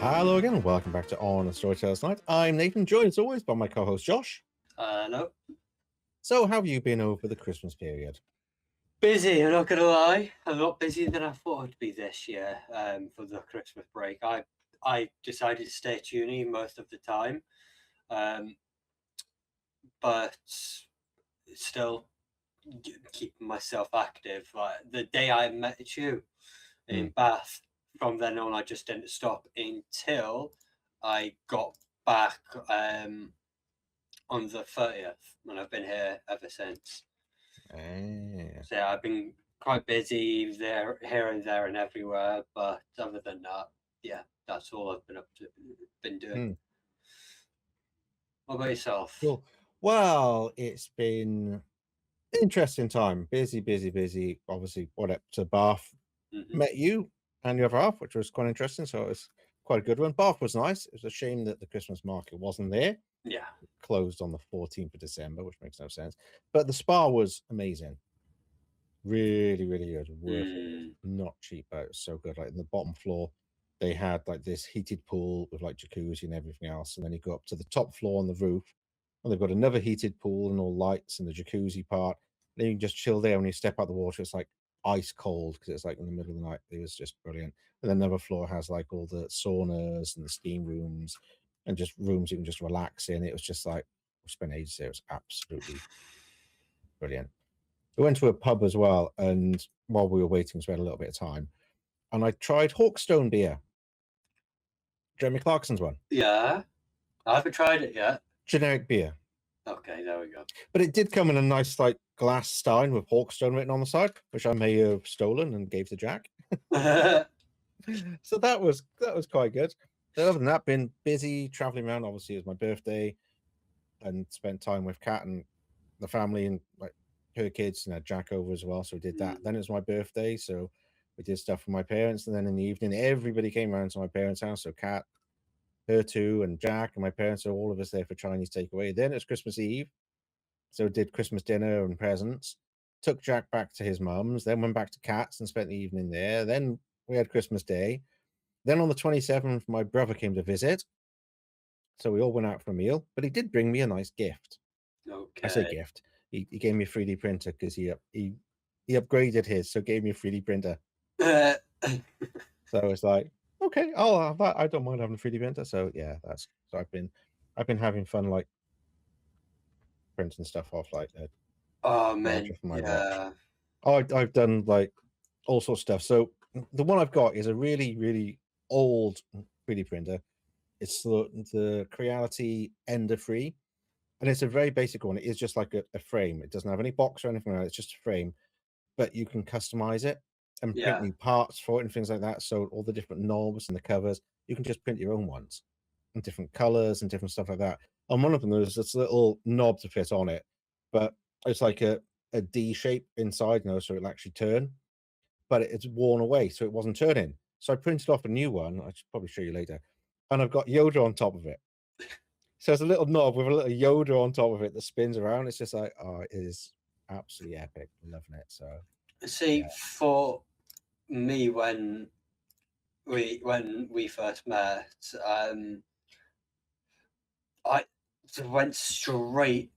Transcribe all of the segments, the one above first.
Hello again, and welcome back to On Storytellers Night. I'm Nathan, joined as always by my co-host Josh. No. So, how have you been over the Christmas period? Busy, I'm not gonna lie. A lot busier than I thought I'd be this year. For the Christmas break, I decided to stay at uni most of the time, but still keeping myself active. Like the day I met you in Bath, from then on, I just didn't stop until I got back on the 30th, and I've been here ever since. So yeah, I've been quite busy there, here and there, and everywhere. But other than that, yeah, that's all I've been doing. What about yourself? Cool. Well, it's been interesting time. Busy. Obviously, went up to Bath, met you and your other half, which was quite interesting. So it was quite a good one. Bath was nice. It was a shame that the Christmas market wasn't there. Yeah. It closed on the 14th of December, which makes no sense. But the spa was amazing. Really good. Worth it. Not cheap, but it was so good. Like in the bottom floor, they had like this heated pool with like jacuzzi and everything else. And then you go up to the top floor on the roof, and they've got another heated pool and all lights and the jacuzzi part. Then you can just chill there when you step out the water. It's like ice cold because it's like in the middle of the night. It was just brilliant. And then another floor has like all the saunas and the steam rooms and just rooms you can just relax in. It was just like we spent ages there. It was absolutely brilliant. We went to a pub as well, and while we were waiting, so we had a little bit of time, and I tried Hawkstone beer, Jeremy Clarkson's one. Yeah, I haven't tried it yet. Generic beer. Okay, there we go. But it did come in a nice like glass stein with Hawkstone written on the side, which I may have stolen and gave to Jack. So that was quite good. But other than that, been busy traveling around. Obviously, it was my birthday, and spent time with Kat and the family and like her kids, and had Jack over as well. So we did that. Then it was my birthday, so we did stuff for my parents. And then in the evening, everybody came around to my parents' house. So Kat, her two, and Jack and my parents, so all of us there for Chinese takeaway. Then it's Christmas Eve, so did Christmas dinner and presents. Took Jack back to his mum's, then went back to Kat's and spent the evening there. Then we had Christmas Day. Then on the 27th, my brother came to visit. So we all went out for a meal, but he did bring me a nice gift. Okay. I say gift. He gave me a 3D printer because he upgraded his, so gave me a 3D printer. So it's like, okay, I'll have that. I don't mind having a 3D printer. So yeah, so I've been having fun like printing stuff off like oh man, for my yeah. watch. I've done like all sorts of stuff. So the one I've got is a really old 3D printer. It's the Creality Ender 3. And it's a very basic one. It is just like a frame. It doesn't have any box or anything like that. It's just a frame, but you can customize it and print new parts for it and things like that. So all the different knobs and the covers, you can just print your own ones and different colors and different stuff like that. On one of them, there's this little knob to fit on it, but it's like a D shape inside, so it'll actually turn, but it's worn away, so it wasn't turning. So I printed off a new one. I should probably show you later. And I've got Yoda on top of it. So it's a little knob with a little Yoda on top of it that spins around. It's just like, oh, it is absolutely epic. I'm loving it. So see, for me, when we first met, I went straight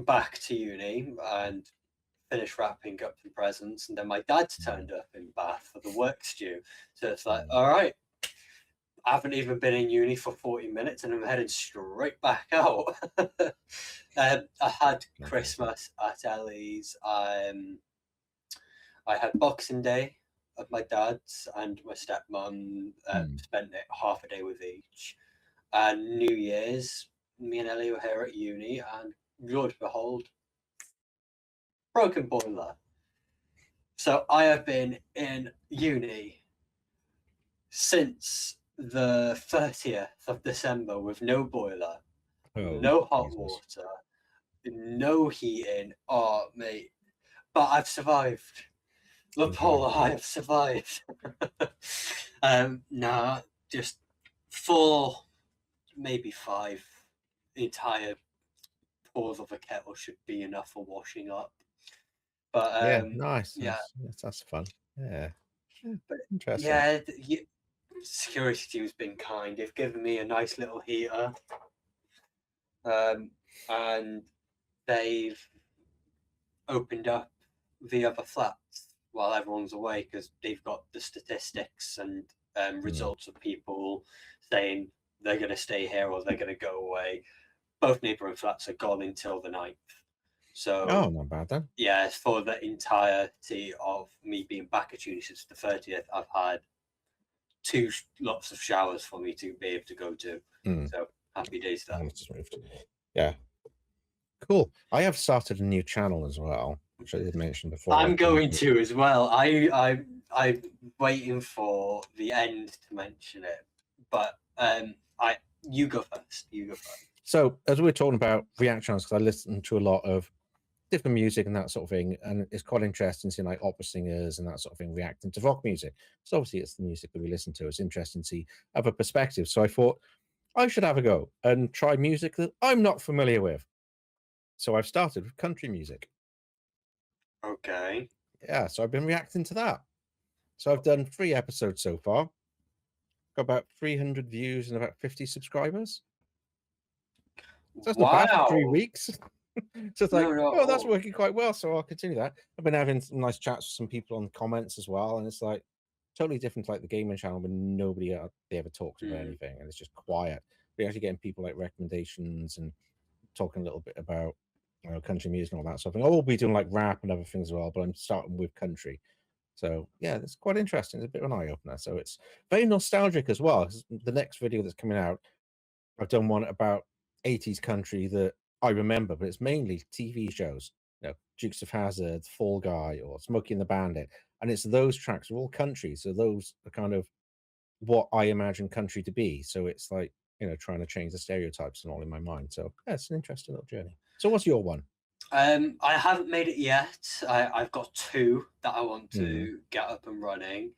back to uni and finished wrapping up the presents, and then my dad turned up in Bath for the work stew. So it's like, all right, I haven't even been in uni for 40 minutes and I'm heading straight back out. I had Christmas at Ellie's. I had Boxing Day at my dad's, and my stepmom spent half a day with each. And New Year's, me and Ellie were here at uni, and Lord behold, broken boiler. So I have been in uni since the 30th of December with no boiler, no hot water, no heating. Oh, mate. But I've survived. The polar, I have survived. Nah, just 4, maybe 5 entire pours of a kettle should be enough for washing up. But nice. Yeah, that's fun. Yeah, but interesting. yeah, security team's been kind. They've given me a nice little heater, and they've opened up the other flats while everyone's away because they've got the statistics and results of people saying they're going to stay here or they're going to go away. Both neighbouring flats are gone until the 9th. So, Oh, not bad then. yeah, for the entirety of me being back at uni since the 30th, I've had 2 lots of showers for me to be able to go to. So, happy days there. Just moved. Yeah. Cool. I have started a new channel as well, which I did mention before. I'm going to as well. I'm waiting for the end to mention it, but you go first. You go first. So as we're talking about React channels, because I listen to a lot of different music and that sort of thing, and it's quite interesting seeing like opera singers and that sort of thing reacting to rock music. So obviously it's the music that we listen to. It's interesting to see other perspectives. So I thought I should have a go and try music that I'm not familiar with. So I've started with country music. Okay. Yeah, so I've been reacting to that. So I've done 3 episodes so far. Got about 300 views and about 50 subscribers. So that's not bad for 3 weeks. So it's like, oh, that's working quite well. So I'll continue that. I've been having some nice chats with some people on the comments as well. And it's like totally different to like the gaming channel when nobody ever talks about anything and it's just quiet. We're actually getting people like recommendations and talking a little bit about country music and all that stuff. And I will be doing like rap and other things as well, but I'm starting with country. So yeah, it's quite interesting. It's a bit of an eye opener. So it's very nostalgic as well. The next video that's coming out, I've done one about 80s country that I remember, but it's mainly TV shows. You know, Dukes of Hazzard, Fall Guy, or Smokey and the Bandit, and it's those tracks are all country. So those are kind of what I imagine country to be. So it's like trying to change the stereotypes and all in my mind. So yeah, it's an interesting little journey. So what's your one? I haven't made it yet. I've got 2 that I want to get up and running.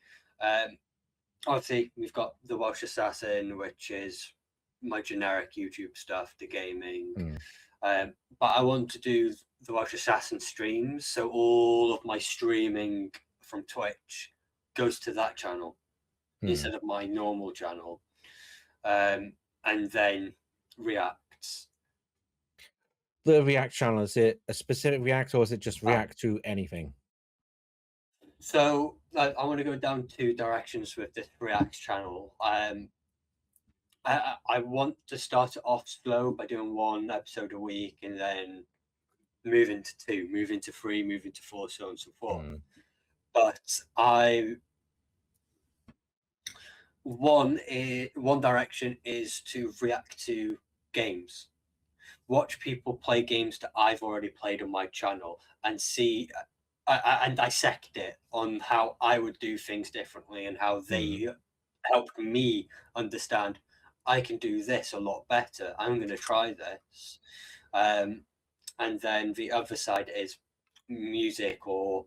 Obviously, we've got the Welsh Assassin, which is my generic YouTube stuff, the gaming. But I want to do the Welsh Assassin streams, so all of my streaming from Twitch goes to that channel instead of my normal channel, and then reacts. The React channel, is it a specific React or is it just React to anything? So I want to go down 2 directions with this React channel. I want to start it off slow by doing 1 episode a week and then move into 2, move into 3, move into 4, so on and so forth. But one direction is to react to games. Watch people play games that I've already played on my channel and see and dissect it on how I would do things differently and how they help me understand I can do this a lot better. I'm going to try this. And then the other side is music or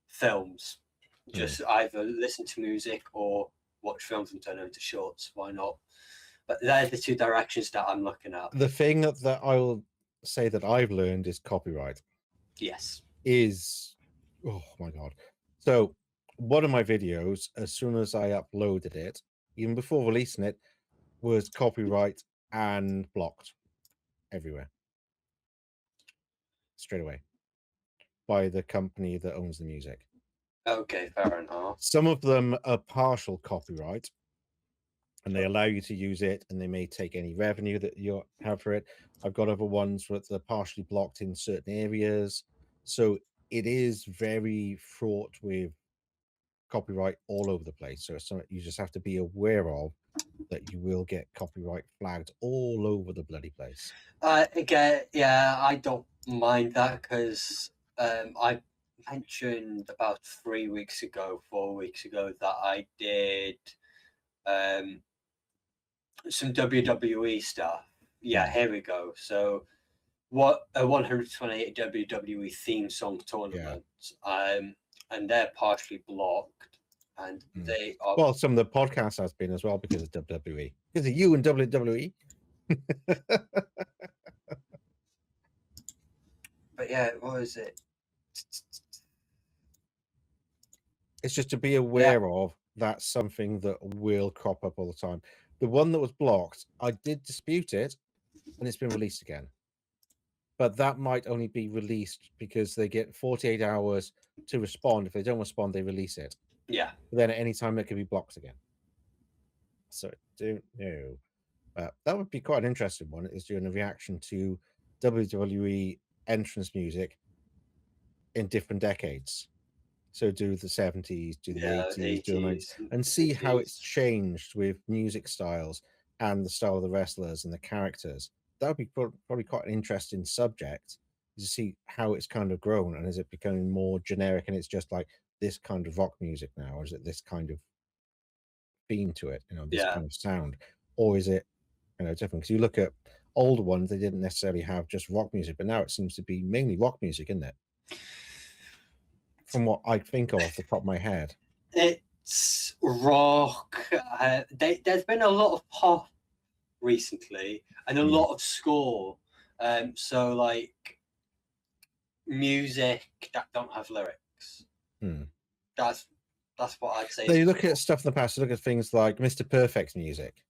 films. Just either listen to music or watch films and turn them into shorts. Why not? But they're the 2 directions that I'm looking at. The thing that I will say that I've learned is copyright. Yes. Oh my God. So one of my videos, as soon as I uploaded it, even before releasing it, was copyright and blocked everywhere. Straight away. By the company that owns the music. Okay, fair enough. Some of them are partial copyright and they allow you to use it and they may take any revenue that you have for it. I've got other ones that are partially blocked in certain areas. So it is very fraught with copyright all over the place. So it's something you just have to be aware of, that you will get copyright flagged all over the bloody place. Again, yeah, I don't mind that because I mentioned about 4 weeks ago that I did some WWE stuff. Yeah, here we go. So what a 128 WWE theme song tournament, and they're partially blocked, and they are. Well, some of the podcasts has been as well because of WWE, because of you and WWE. But yeah, what is it? It's just to be aware of that's something that will crop up all the time. The one that was blocked, I did dispute it, and it's been released again. But that might only be released because they get 48 hours to respond. If they don't respond, they release it. Yeah. But then at any time, it could be blocked again. So I don't know. That would be quite an interesting one. Is doing a reaction to WWE entrance music in different decades. So do the 70s, do the Yeah, 80s, do the 90s, 80s and and see how it's 60s. changed with music styles and the style of the wrestlers and the characters. That would be probably quite an interesting subject to see how it's kind of grown, and is it becoming more generic and it's just like this kind of rock music now, or is it this kind of theme to it, this Yeah. kind of sound, or is it different? Because you look at older ones, they didn't necessarily have just rock music, but now it seems to be mainly rock music, isn't it? From what I think of off the top of my head. It's rock. There's been a lot of pop recently and a Hmm. lot of score. So like music that don't have lyrics. Hmm. That's what I'd say. So you look at stuff in the past, you look at things like Mr. Perfect's music,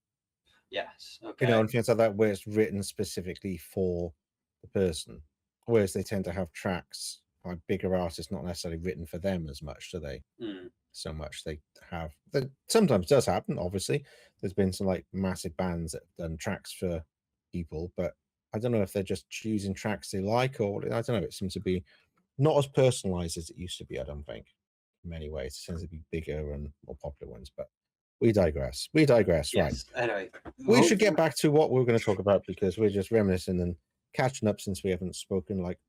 Yes. Okay. and things like that, where it's written specifically for the person. Whereas they tend to have tracks by bigger artists, not necessarily written for them as much, do they? Mm. So much they have. That sometimes does happen, obviously. There's been some like massive bands that have done tracks for people, but I don't know if they're just choosing tracks they like, or I don't know. It seems to be not as personalized as it used to be, I don't think, in many ways. It tends to be bigger and more popular ones, but we digress. We digress. Right. Yes. Anyway, We should get back to what we're going to talk about because we're just reminiscing and catching up since we haven't spoken like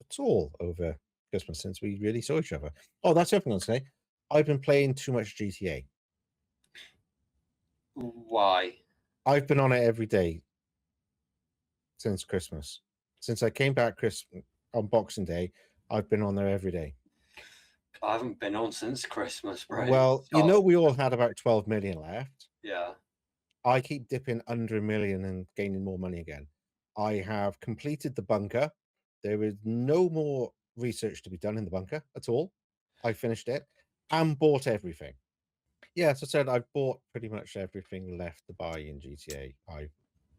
at all over Christmas since we really saw each other. Oh, that's everything I'll say. I've been playing too much GTA. why? I've been on it every day since Christmas. Since I came back on Boxing Day, I've been on there every day. I haven't been on since Christmas break. Well, Oh, we all had about 12 million left. yeah. I keep dipping under a million and gaining more money again. I have completed the bunker. There is no more research to be done in the bunker at all. I finished it and bought everything. Yeah, as I said, I've bought pretty much everything left to buy in GTA. I've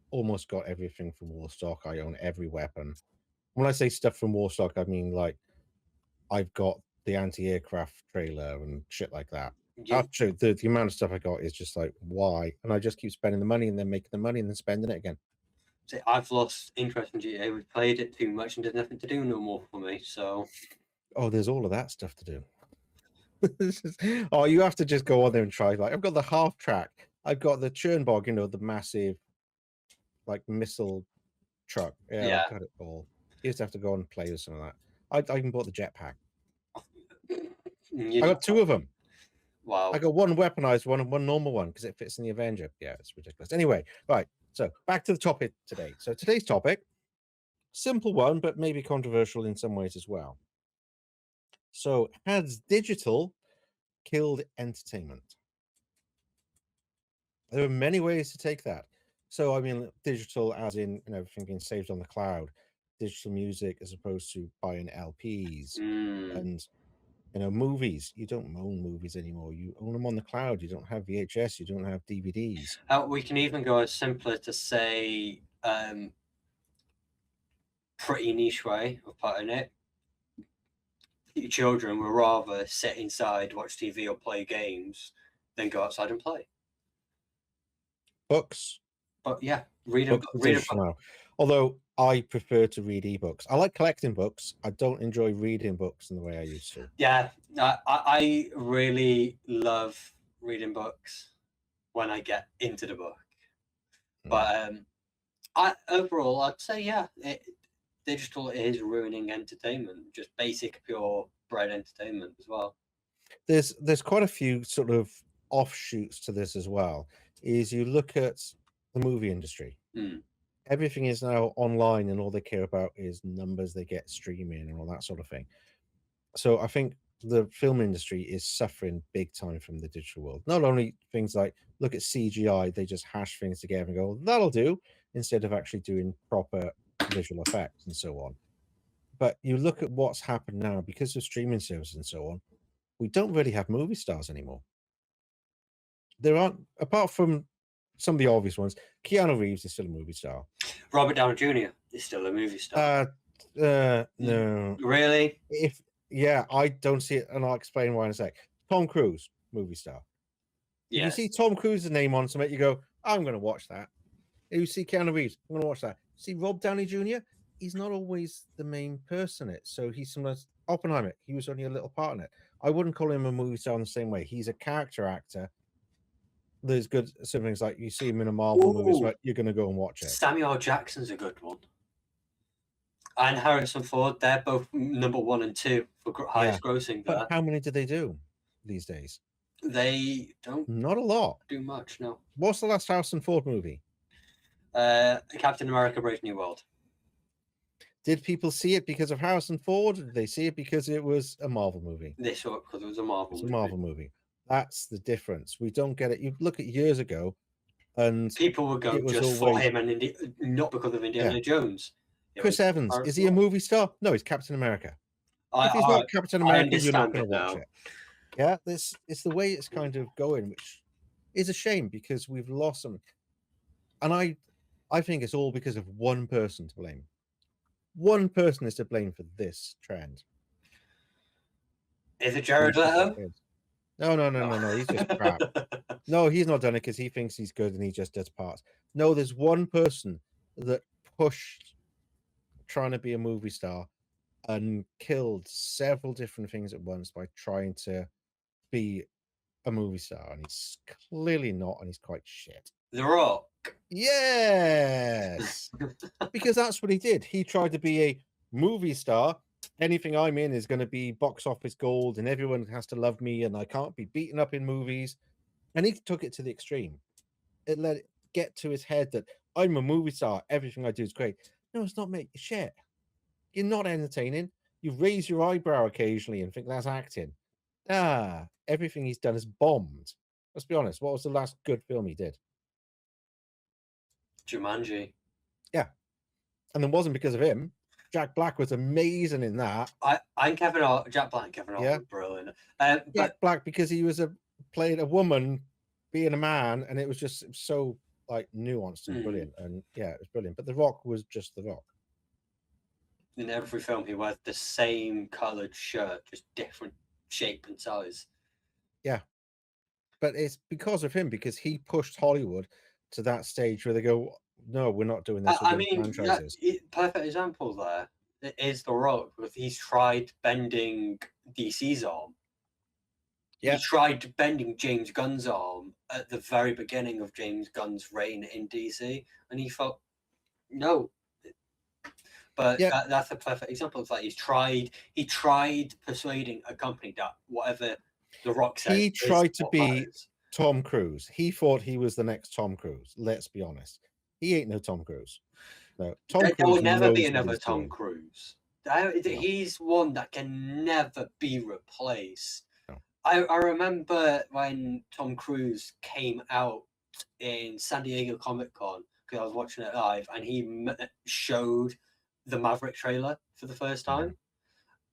almost got everything from Warstock. I own every weapon. When I say stuff from Warstock, I mean like I've got the anti-aircraft trailer and shit like that. You, Actually, the amount of stuff I got is just like, why? And I just keep spending the money and then making the money and then spending it again. see, I've lost interest in GTA. We've played it too much and there's nothing to do no more for me. So Oh, there's all of that stuff to do. Oh, you have to just go on there and try. Like, I've got the half track. I've got the Chernbog, the massive, like, missile truck. Yeah, yeah. I've got it all. You just have to go and play with some of that. I even bought the jetpack. You I do- got two of them. wow. I got one weaponized one and one normal one because it fits in the Avenger. Yeah, it's ridiculous. Anyway, right. So back to the topic today. So today's topic, simple one, but maybe controversial in some ways as well. So has digital killed entertainment? There are many ways to take that. So I mean, digital as in everything being saved on the cloud, digital music as opposed to buying LPs, Mm. and movies. You don't own movies anymore. You own them on the cloud. You don't have VHS. You don't have DVDs. We can even go as simpler to say pretty niche way of putting it. Your children will rather sit inside, watch TV, or play games than go outside and play. Books. But yeah, read a Books book. are Read a digital book. now. Although I prefer to read ebooks. I like collecting books. I don't enjoy reading books in the way I used to. Yeah, I really love reading books when I get into the book. But I overall, I'd say yeah, digital is ruining entertainment, just basic pure bread entertainment as well. There's quite a few sort of offshoots to this as well. Is you look at the movie industry. Mm. Everything is now online, and all they care about is numbers they get streaming and all that sort of thing. So I think the film industry is suffering big time from the digital world. Not only things like look at CGI, they just hash things together and go, that'll do, instead of actually doing proper visual effects and so on. But you look at what's happened now because of streaming services and so on, we don't really have movie stars anymore. there aren't, apart from some of the obvious ones. Keanu Reeves is still a movie star. Robert Downey Jr. is still a movie star. No. Really? I don't see it, and I'll explain why in a sec. Tom Cruise, movie star. If you Yes. see Tom Cruise's name on something, you go, I'm going to watch that. If you see Keanu Reeves, I'm going to watch that. See Rob Downey Jr., he's not always the main person in it. So he's sometimes Oppenheimer, he was only a little part in it. I wouldn't call him a movie star in the same way. He's a character actor. There's good things like you see him in a Marvel movie, so you're going to go and watch it. Samuel L. Jackson's a good one. And Harrison Ford, they're both number 1 and 2 for highest grossing there. But how many do they do these days? They don't Not a lot. do much, no. What's the last Harrison Ford movie? Captain America Brave New World. Did people see it because of Harrison Ford? Or did they see it because it was a Marvel movie? They saw it because it was a Marvel It's movie. a Marvel movie. That's the difference. We don't get it. You look at years ago, and people would go just for him and not because of Indiana Jones. Chris Evans, is he a movie star? No, he's Captain America. If he's not Captain America, you're not going to watch it. Yeah, it's the way it's kind of going, which is a shame because we've lost them. And I think it's all because of one person to blame. One person is to blame for this trend. Is it Jared Leto? No. He's just crap. No, he's not done it because he thinks he's good and he just does parts. No, there's one person that pushed trying to be a movie star and killed several different things at once by trying to be a movie star, and he's clearly not, and he's quite shit. The Rock. Yes, because that's what he did. He tried to be a movie star. Anything I'm in is going to be box office gold, and everyone has to love me, and I can't be beaten up in movies. And he took it to the extreme. It let it get to his head that I'm a movie star. Everything I do is great. No, it's not, mate. Shit. You're not entertaining. You raise your eyebrow occasionally and think that's acting. Everything he's done is bombed. Let's be honest. What was the last good film he did? Jumanji. Yeah. And it wasn't because of him. Jack Black was amazing in that. Jack Black and Kevin Hart were brilliant. Jack Black, because he was played a woman being a man, and it was just so like nuanced and brilliant. And yeah, it was brilliant. But The Rock was just The Rock. In every film, he wears the same coloured shirt, just different shape and size. Yeah. But it's because of him, because he pushed Hollywood to that stage where they go, no, we're not doing this. I mean, perfect example there is The Rock, because he's tried bending DC's arm. Yeah. He tried bending James Gunn's arm at the very beginning of James Gunn's reign in DC, and he felt, no. But that's a perfect example. It's like he tried persuading a company that whatever The Rock said. He tried to be Tom Cruise. He thought he was the next Tom Cruise. Let's be honest. He ain't no Tom Cruise. No, there will never be another Tom Cruise. He's one that can never be replaced. No. I remember when Tom Cruise came out in San Diego Comic-Con, because I was watching it live, and he showed the Maverick trailer for the first time,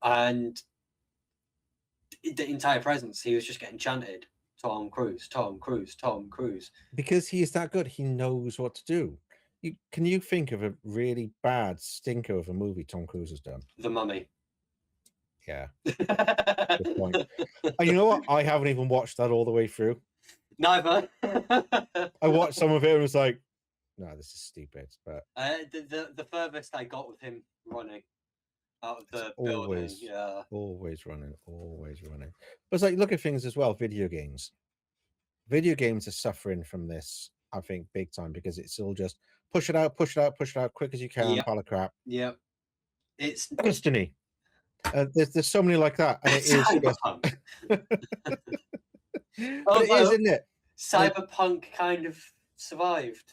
and the entire presence, he was just getting chanted, Tom Cruise, Tom Cruise, Tom Cruise. Because he is that good. He knows what to do. Can you think of a really bad stinker of a movie Tom Cruise has done? The Mummy. Yeah. Good point. And you know what? I haven't even watched that all the way through. Neither. I watched some of it and was like, no, this is stupid. But the furthest I got with him running out of the building, always running. But it's like, look at things as well. Video games are suffering from this, I think, big time, because it's all just push it out quick as you can, pile of crap. Yeah, it's Destiny. There's so many like that, and it is Cyberpunk. It is, isn't it? Cyberpunk kind of survived.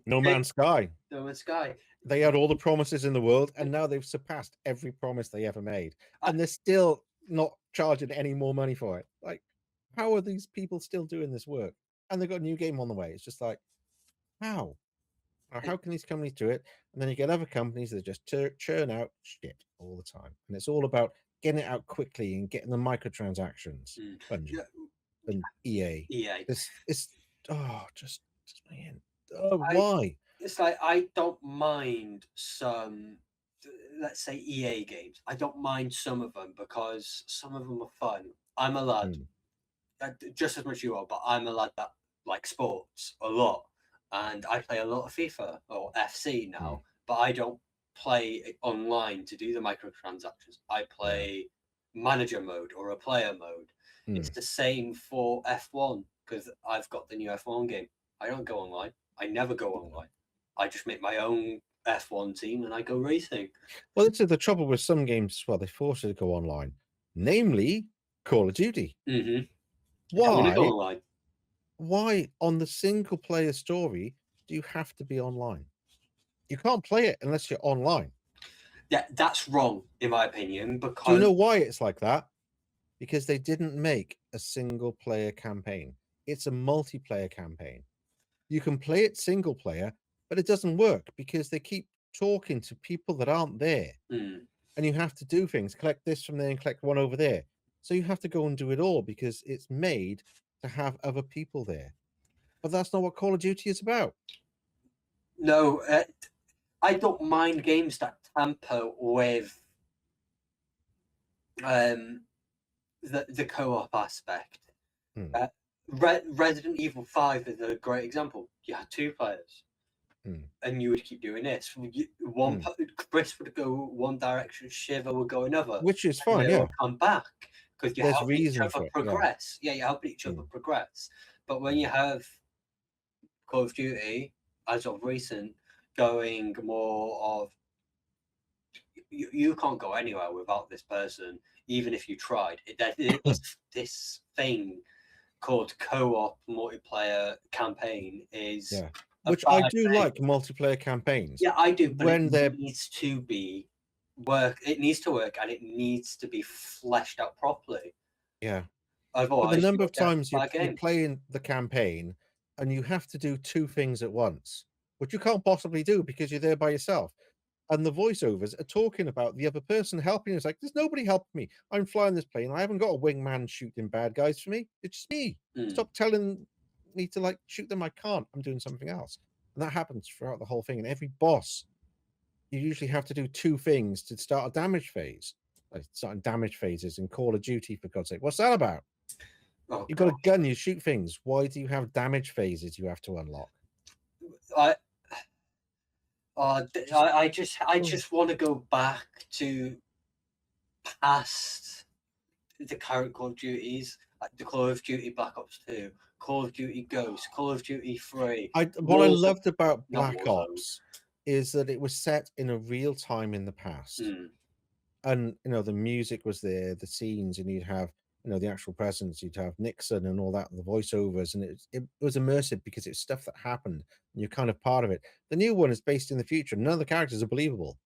No Man's Sky. No Man's Sky. They had all the promises in the world, and now they've surpassed every promise they ever made, and they're still not charging any more money for it. Like, how are these people still doing this work? And they've got a new game on the way. It's just like, how? How can these companies do it? And then you get other companies that just churn out shit all the time, and it's all about getting it out quickly and getting the microtransactions. Bungie and EA. EA. It's just man, oh, I why? it's like I don't mind some, let's say EA games. I don't mind some of them because some of them are fun. I'm a lad, Mm, just as much you are, but I'm a lad that likes sports a lot, and I play a lot of FIFA or FC mm, now. But I don't play it online to do the microtransactions. I yeah. play manager mode or a player mode. It's Mm. the same for F1 because I've got the new F1 game. I don't go online. I never go online. I just make my own F1 team and I go racing. Well, this is the trouble with some games. Well, they force you to go online, namely Call of Duty. I don't want to go Why? online. Why on the single player story do you have to be online? You can't play it unless you're online. Yeah, that's wrong in my opinion Do you because know why it's like that? Because they didn't make a single player campaign. It's a multiplayer campaign. You can play it single player, but it doesn't work because they keep talking to people that aren't there. mm, And you have to do things, collect this from there and collect one over there. So you have to go and do it all because it's made to have other people there. But that's not what Call of Duty is about. no, I don't mind games that tamper with um, the co-op aspect. Hmm. Resident Evil 5 is a great example. You had two players, Hmm. and you would keep doing this. One Chris would go one direction, Shiva would go another, Which is and fine, they yeah. will come back because you There's help each reason other for it, yeah. progress. Yeah, you help each other progress. But when you have Call of Duty, as of recent, going more of you can't go anywhere without this person, even if you tried. This thing called co-op multiplayer campaign is Yeah. a Which I bad do thing. like multiplayer campaigns. Yeah, I do, but when it they're needs to be work. It needs to work, and it needs to be fleshed out properly. yeah. But the Otherwise, number you'll of get a times bad you're game. playing the campaign and you have to do two things at once, which you can't possibly do because you're there by yourself. And the voiceovers are talking about the other person helping. It's like, there's nobody helping me. I'm flying this plane. I haven't got a wingman shooting bad guys for me. It's just me. Mm. Stop telling me to like shoot them. I can't. I'm doing something else. And that happens throughout the whole thing. And every boss, you usually have to do two things to start a damage phase. Like starting damage phases in Call of Duty, for God's sake. What's that about? Oh, You've got a God. gun, you shoot things. Why do you have damage phases you have to unlock? I just want to go back to past the current Call of Duties, like the Call of Duty Black Ops 2, Call of Duty Ghost, Call of Duty 3. What I Warzone, loved about not Black Warzone. Ops is that it was set in a real time in the past. Mm. And the music was there, the scenes, and you'd have the actual presence, you'd have Nixon and all that, the voiceovers, and it was immersive because it's stuff that happened and you're kind of part of it. The new one is based in the future. None of the characters are believable.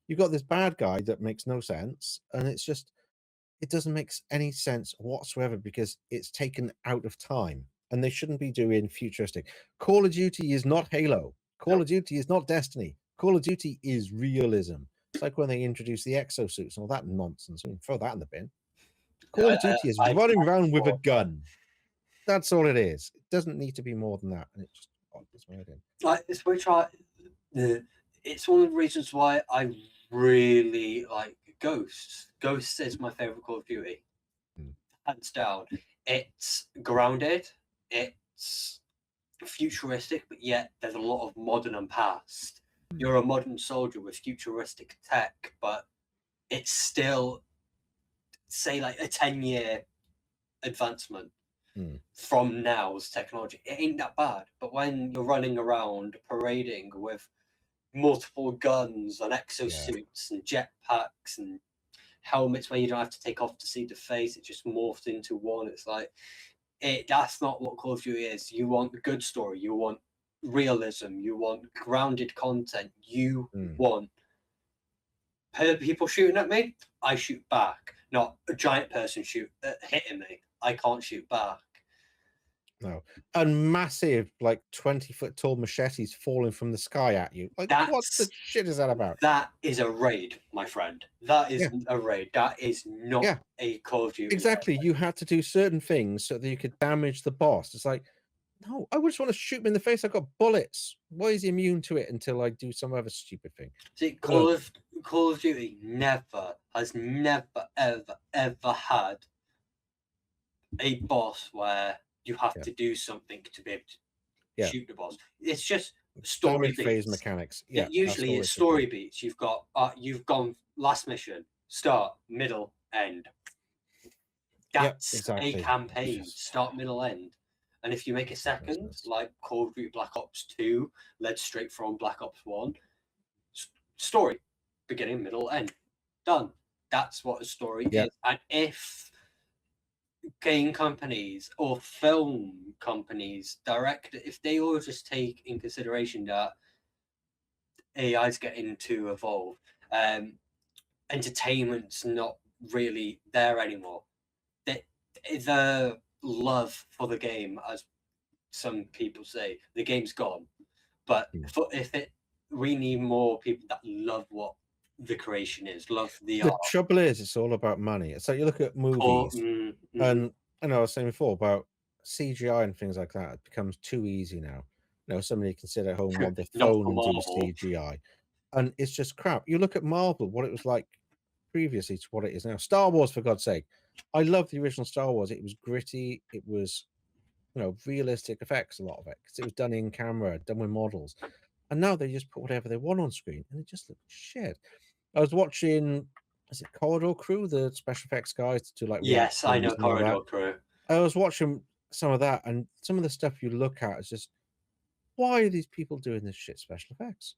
You've got this bad guy that makes no sense, and it doesn't make any sense whatsoever because it's taken out of time and they shouldn't be doing futuristic. Call of Duty is not Halo. Call of Duty is not Destiny. Call of Duty is realism. It's like when they introduced the exosuits and all that nonsense. I mean, throw that in the bin. Call of Duty is running around with a gun. That's all it is. It doesn't need to be more than that. And it just boggles my head in. Like it's it's one of the reasons why I really like Ghosts. Ghosts is my favorite Call of Duty, hands down. It's grounded. It's futuristic, but yet there's a lot of modern and past. You're a modern soldier with futuristic tech, but it's still, say, like a 10-year advancement from now's technology. It ain't that bad. But when you're running around parading with multiple guns and exosuits and jetpacks and helmets where you don't have to take off to see the face, it just morphs into one. It's like that's not what Call of Duty is. You want a good story, you want realism, you want grounded content, you want people shooting at me, I shoot back, not a giant person hitting me. I can't shoot back. No. And massive, like 20-foot tall machetes falling from the sky at you. Like, what the shit is that about? That is a raid, my friend. That is a raid. That is not a Call of Duty. Exactly. You had to do certain things so that you could damage the boss. It's like, No, I would just want to shoot him in the face. I've got bullets. Why is he immune to it until I do some other stupid thing? See, Look, Call of Duty has never ever had a boss where you have yeah, to do something to be able to yeah. shoot the boss. It's just story Damage phase beats. mechanics. Yeah, that's Usually all it's it should be. story beats. You've gone last mission, start, middle, end. Yep, That's exactly. a It's campaign, just start, middle, end. And if you make a second, ridiculousness. like Call of Duty Black Ops 2, led straight from Black Ops 1, story, beginning, middle, end. Done. That's what a story Yep. is. And if game companies or film companies if they all just take in consideration that AI is getting to evolve, entertainment's not really there anymore. The love for the game, as some people say, the game's gone. But we need more people that love what the creation is, love the The art. trouble is, it's all about money. It's like you look at movies, and I know I was saying before about CGI and things like that. It becomes too easy now. You know, somebody can sit at home on their Not phone for and do Marvel. CGI, and it's just crap. You look at Marvel, what it was like previously to what it is now. Star Wars, for God's sake, I love the original Star Wars. It was gritty. It was, you know, realistic effects. A lot of it because it was done in camera, done with models. And now they just put whatever they want on screen, and it just looks shit. I was watching, is it Corridor Crew, the special effects guys to like react Yes, to I movies know and all that. Corridor Crew. I was watching some of that, and some of the stuff you look at is just, why are these people doing this shit special effects?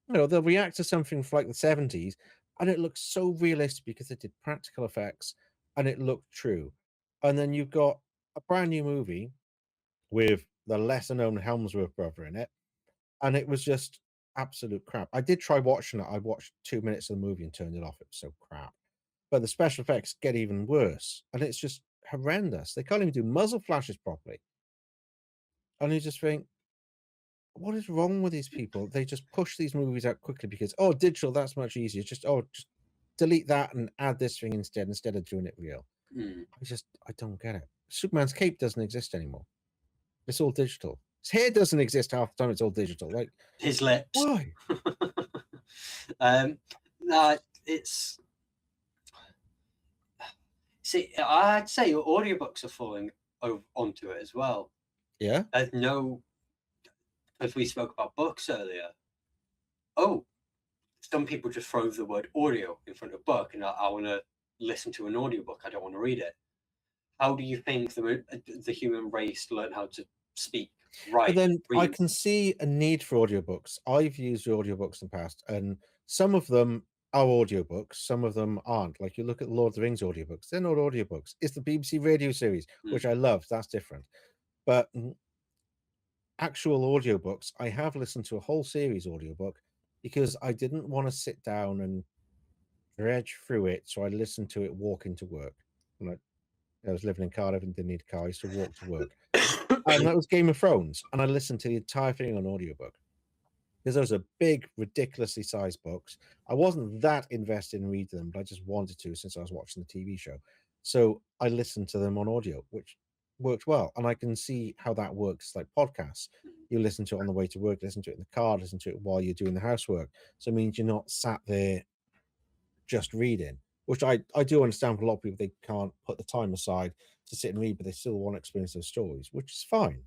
You know, they'll react to something from like the 70s, and it looks so realistic because they did practical effects and it looked true. And then you've got a brand new movie with the lesser known Helmsworth brother in it, and it was just absolute crap. I did try watching it. I watched 2 minutes of the movie and turned it off. It was so crap. But the special effects get even worse, and it's just horrendous. They can't even do muzzle flashes properly. And you just think, what is wrong with these people? They just push these movies out quickly because, oh, digital, that's much easier. Just, oh, just delete that and add this thing instead of doing it real. I don't get it. Superman's cape doesn't exist anymore. It's all digital. His hair doesn't exist half the time. It's all digital. Like, His lips. why? No, it's. See, I'd say audiobooks are falling onto it as well. Yeah. There's no, as we spoke about books earlier. Oh, some people just throw the word audio in front of book, and I want to listen to an audiobook. I don't want to read it. How do you think the human race learned how to speak, write, But then I read? can see a need for audiobooks. I've used audiobooks in the past, and some of them are audiobooks, some of them aren't. Like you look at Lord of the Rings audiobooks, they're not audiobooks. It's the BBC radio series, which I love. That's different. But actual audiobooks, I have listened to a whole series audiobook because I didn't want to sit down and dredge through it. So I listened to it walking to work. And I was living in Cardiff and didn't need a car. I used to walk to work. And that was Game of Thrones. And I listened to the entire thing on audiobook because those are big, ridiculously sized books. I wasn't that invested in reading them, but I just wanted to since I was watching the TV show. So I listened to them on audio, which worked well. And I can see how that works like podcasts. You listen to it on the way to work, listen to it in the car, listen to it while you're doing the housework. So it means you're not sat there just reading, which I do understand for a lot of people, they can't put the time aside to sit and read, but they still want to experience those stories, which is fine.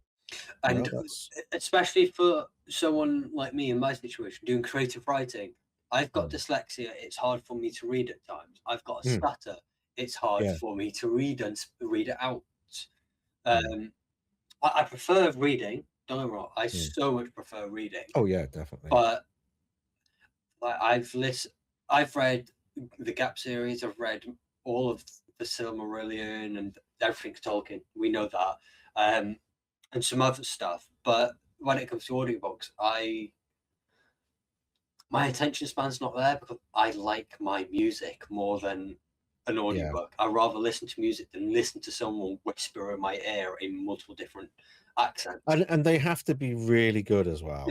And That's especially for someone like me in my situation, doing creative writing, I've got dyslexia. It's hard for me to read at times. I've got a stutter. It's hard yeah. for me to read and read it out. I prefer reading. Don't get me wrong. I so much prefer reading. Oh yeah, definitely. But I've read the Gap series. I've read all of the Silmarillion and everything's Tolkien. We know that, and some other stuff. But when it comes to audiobooks, my attention span's not there because I like my music more than an audiobook. I'd rather listen to music than listen to someone whisper in my ear in multiple different accents. And they have to be really good as well.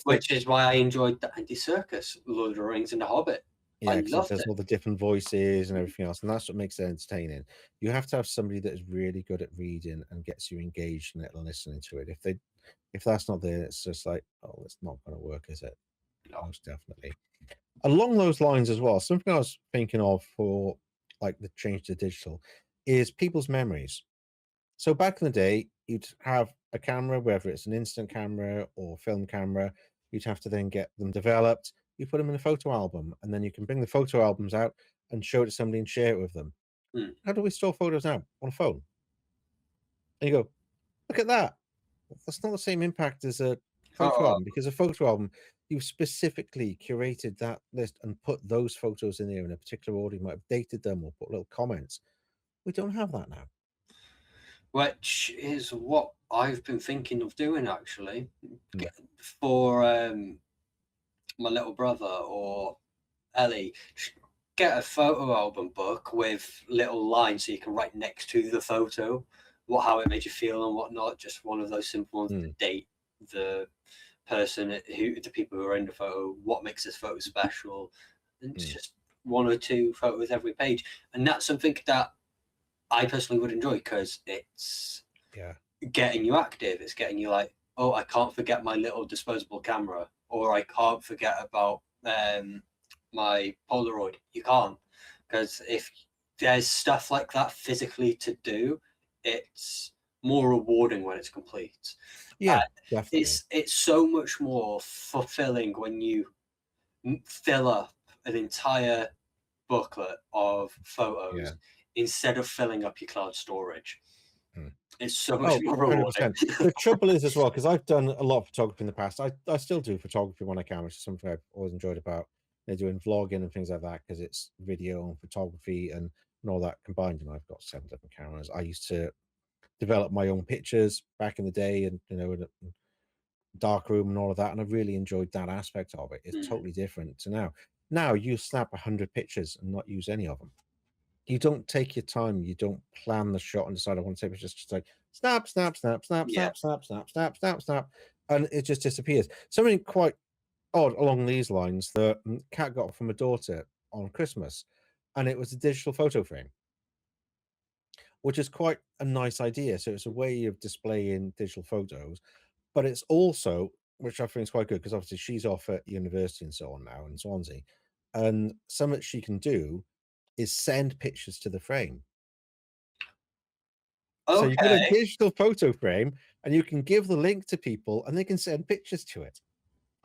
Which is why I enjoyed the Andy Serkis, Lord of the Rings, and The Hobbit. I Yeah, because it loved does it. all the different voices and Mm. everything else, and that's what makes it entertaining. You have to have somebody that is really good at reading and gets you engaged in it and listening to it. If that's not there, it's just like, oh, it's not going to work, is it? No. Most definitely. Along those lines as well, something I was thinking of for like the change to digital is people's memories. So back in the day, you'd have a camera, whether it's an instant camera or film camera, you'd have to then get them developed. You put them in a photo album, and then you can bring the photo albums out and show it to somebody and share it with them. Mm. How do we store photos now? On a phone. And you go, look at that. That's not the same impact as a photo Oh, album because a photo album, you've specifically curated that list and put those photos in there in a particular order. You might have dated them or put little comments. We don't have that now. which is what I've been thinking of doing actually Mm, for my little brother or Ellie. Get a photo album book with little lines so you can write next to the photo how it made you feel and whatnot. Just one of those simple ones: the mm, date, the person, the people who are in the photo, what makes this photo special. And it's mm. just one or two photos every page, and that's something that I personally would enjoy because it's Yeah. getting you active. It's getting you like, oh, I can't forget my little disposable camera, or I can't forget about my Polaroid. You can't, because if there's stuff like that physically to do, it's more rewarding when it's complete. Uh, Yeah, definitely. it's so much more fulfilling when you fill up an entire booklet of photos Yeah. instead of filling up your cloud storage. Mm. It's so much Oh, more rewarding. 100%. The trouble is as well, because I've done a lot of photography in the past. I still do photography when I can, which is something I've always enjoyed about doing vlogging and things like that, because it's video and photography and all that combined. And I've got 7 different cameras. I used to develop my own pictures back in the day and in a dark room and all of that. And I really enjoyed that aspect of it. It's Mm. totally different to now. Now you snap 100 pictures and not use any of them. You don't take your time, you don't plan the shot and decide I want to take it, just like snap, snap, snap, snap, Yeah. snap, snap, snap, snap, snap, snap, and it just disappears. Something quite odd along these lines that Cat got from a daughter on Christmas, and it was a digital photo frame, which is quite a nice idea. So it's a way of displaying digital photos, but it's also, which I think is quite good, because obviously she's off at university and so on now in Swansea, and something she can do is send pictures to the frame. So you get a Okay. digital photo frame and you can give the link to people and they can send pictures to it.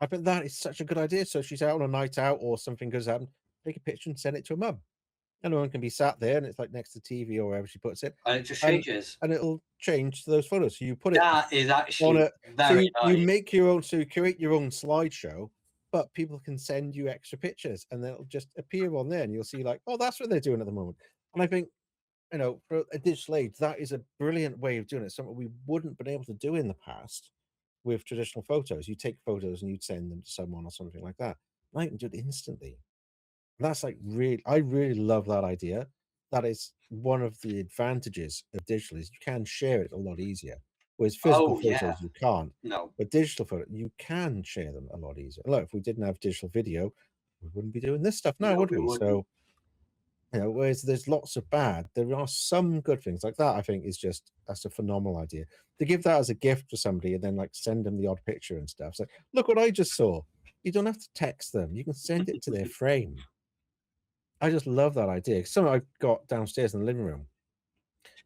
I think that is such a good idea. So she's out on a night out or something goes out, take a picture and send it to her mum. And one can be sat there and it's like next to TV or wherever she puts it, And it just and changes. it'll change to those photos. So you put it That is on actually a so very you nice. make your own, so you create your own slideshow, but people can send you extra pictures and they'll just appear on there and you'll see like, oh, that's what they're doing at the moment. And I think, for a digital age, that is a brilliant way of doing it. Something we wouldn't been able to do in the past with traditional photos. You take photos and you'd send them to someone or something like that. Now you can do it instantly. That's like really, I really love that idea. That is one of the advantages of digital is you can share it a lot easier. Whereas physical Oh yeah. photos you can't. No. But digital photo you can share them a lot easier. Look, if we didn't have digital video, we wouldn't be doing this stuff now, No, would we we? wouldn't. So whereas there's lots of bad, there are some good things. Like that, I think is just that's a phenomenal idea. To give that as a gift to somebody and then like send them the odd picture and stuff. It's like, look what I just saw. You don't have to text them. You can send it to their frame. I just love that idea. Something I've got downstairs in the living room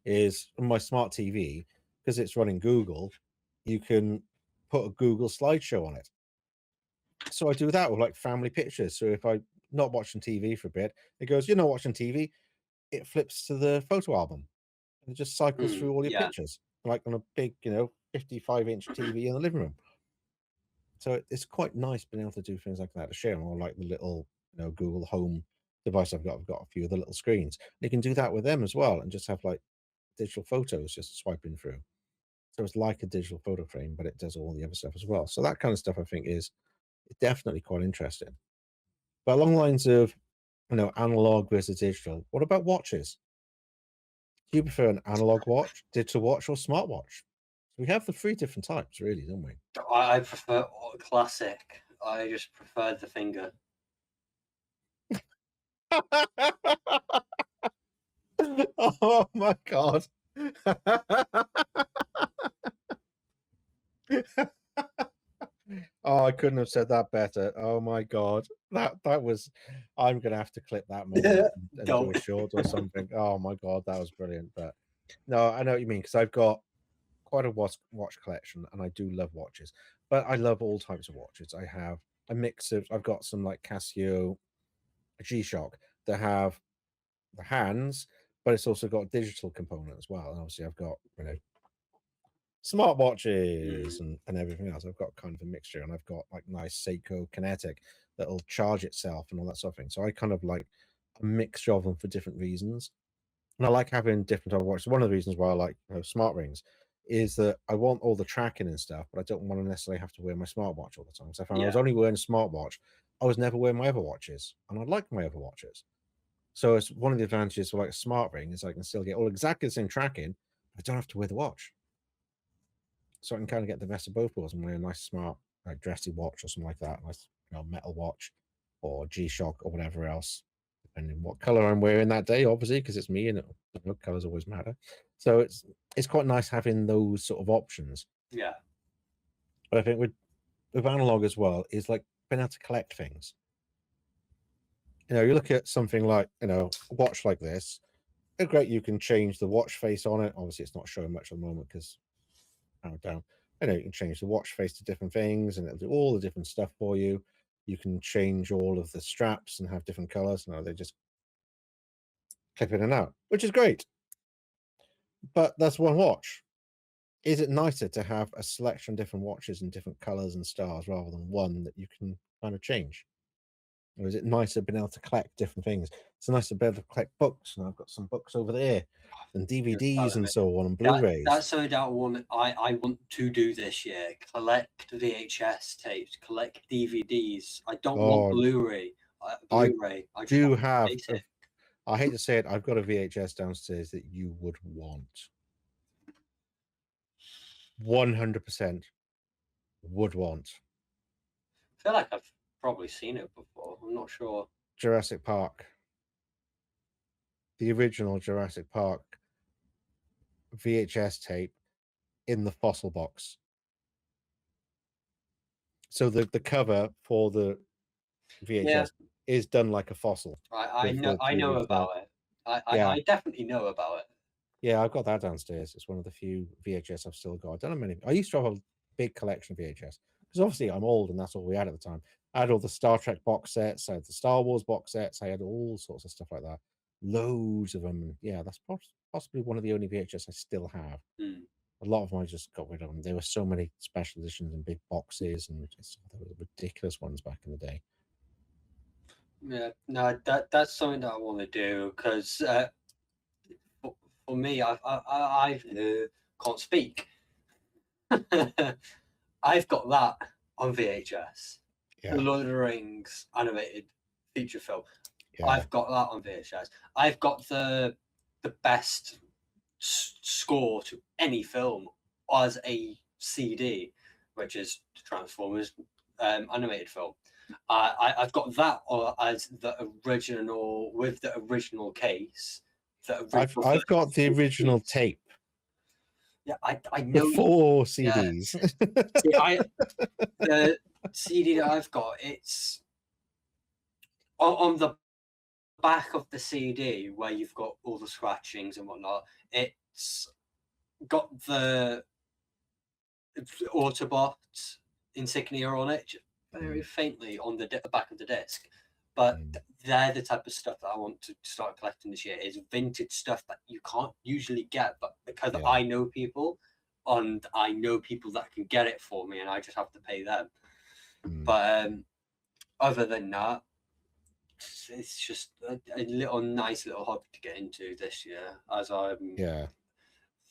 is on my smart TV, because it's running Google, you can put a Google slideshow on it. So I do that with like family pictures. So if I'm not watching TV for a bit, it goes, you're not watching TV, it flips to the photo album and it just cycles Mm, through all your yeah. pictures, like on a big, 55-inch TV in the living room. So it's quite nice being able to do things like that to share them, or like the little, Google Home device I've got. I've got a few of the little screens. And you can do that with them as well, and just have like digital photos just swiping through. So it's like a digital photo frame, but it does all the other stuff as well. So that kind of stuff I think is definitely quite interesting. But along the lines of, analog versus digital, what about watches? Do you prefer an analog watch, digital watch, or smartwatch? We have the 3 different types, really, don't we? I prefer classic. I just prefer the finger. Oh my god. Oh, I couldn't have said that better. Oh my god. That was I'm gonna have to clip that moment and do a Don't. short or something. Oh my god, that was brilliant. But no, I know what you mean, because I've got quite a watch collection and I do love watches. But I love all types of watches. I have a mix of I've got some like Casio G-Shock that have the hands, but it's also got a digital component as well. And obviously I've got, smartwatches Mm, and everything else. I've got kind of a mixture, and I've got like nice Seiko Kinetic that'll charge itself and all that sort of thing. So I kind of like a mixture of them for different reasons. And I like having different type of watches. One of the reasons why I like smart rings is that I want all the tracking and stuff, but I don't want to necessarily have to wear my smartwatch all the time. So I found I was yeah. only wearing a smartwatch, I was never wearing my other watches, and I like my other watches. So it's one of the advantages of like a smart ring is I can still get all exactly the same tracking, but I don't have to wear the watch. So I can kind of get the best of both worlds and wear a nice smart, like dressy watch or something like that, nice metal watch or G-Shock or whatever else, depending what color I'm wearing that day, obviously, because it's me and colors always matter. So it's quite nice having those sort of options. Yeah. But I think with analog as well is like being able to collect things. You look at something like a watch like this. They're great. You can change the watch face on it. Obviously, it's not showing much at the moment because down. You can change the watch face to different things, and it'll do all the different stuff for you. You can change all of the straps and have different colors. No, they just clip in and out, which is great. But that's one watch. Is it nicer to have a selection of different watches and different colors and stars rather than one that you can kind of change? Or is it nicer being able to collect different things? It's nicer to be able to collect books, and I've got some books over there, and You're DVDs telling and me. so on, and That Blu-rays. that's something that I want to do this year. Collect VHS tapes, collect DVDs. I don't want Oh, Blu-ray. I Blu-ray. I just do want have basic. I hate to say it, I've got a VHS downstairs that you would want. 100% would want. I feel like I've probably seen it before. I'm not sure. Jurassic Park, the original Jurassic Park VHS tape in the fossil box. So the cover for the Yeah, VHS is done like a fossil I with know I the know original. about it. I, I, Yeah, I definitely know about it. yeah, I've got that downstairs. It's one of the few VHS I've still got. I don't know many. I used to have a big collection of VHS because obviously I'm old and that's all we had at the time. I had all the Star Trek box sets, I had the Star Wars box sets, I had all sorts of stuff like that. Loads of them. Yeah, that's possibly one of the only VHS I still have. Hmm. A lot of them I just got rid of them. There were so many special editions and big boxes, and just there were ridiculous ones back in the day. Yeah, no, that's something that I want to do because for, for me, I can't speak. I've got that on VHS. The Yeah, Lord of the Rings animated feature film. yeah. I've got that on VHS. I've got the best score to any film as a CD, which is Transformers animated film. I've got that as the original with the original case, the original I've got the 32 original piece. tape, Yeah, I the know. 4 Yeah, CDs. see, the CD that I've got, it's on the back of the CD where you've got all the scratchings and whatnot. It's got the Autobot insignia on it, just very Mm, faintly on the back of the disc. But mm. they're the type of stuff that I want to start collecting this year. Is vintage stuff that you can't usually get, but because Yeah. I know people, and I know people that can get it for me, and I just have to pay them. Mm. But other than that, it's just a little nice little hobby to get into this year as I'm Yeah.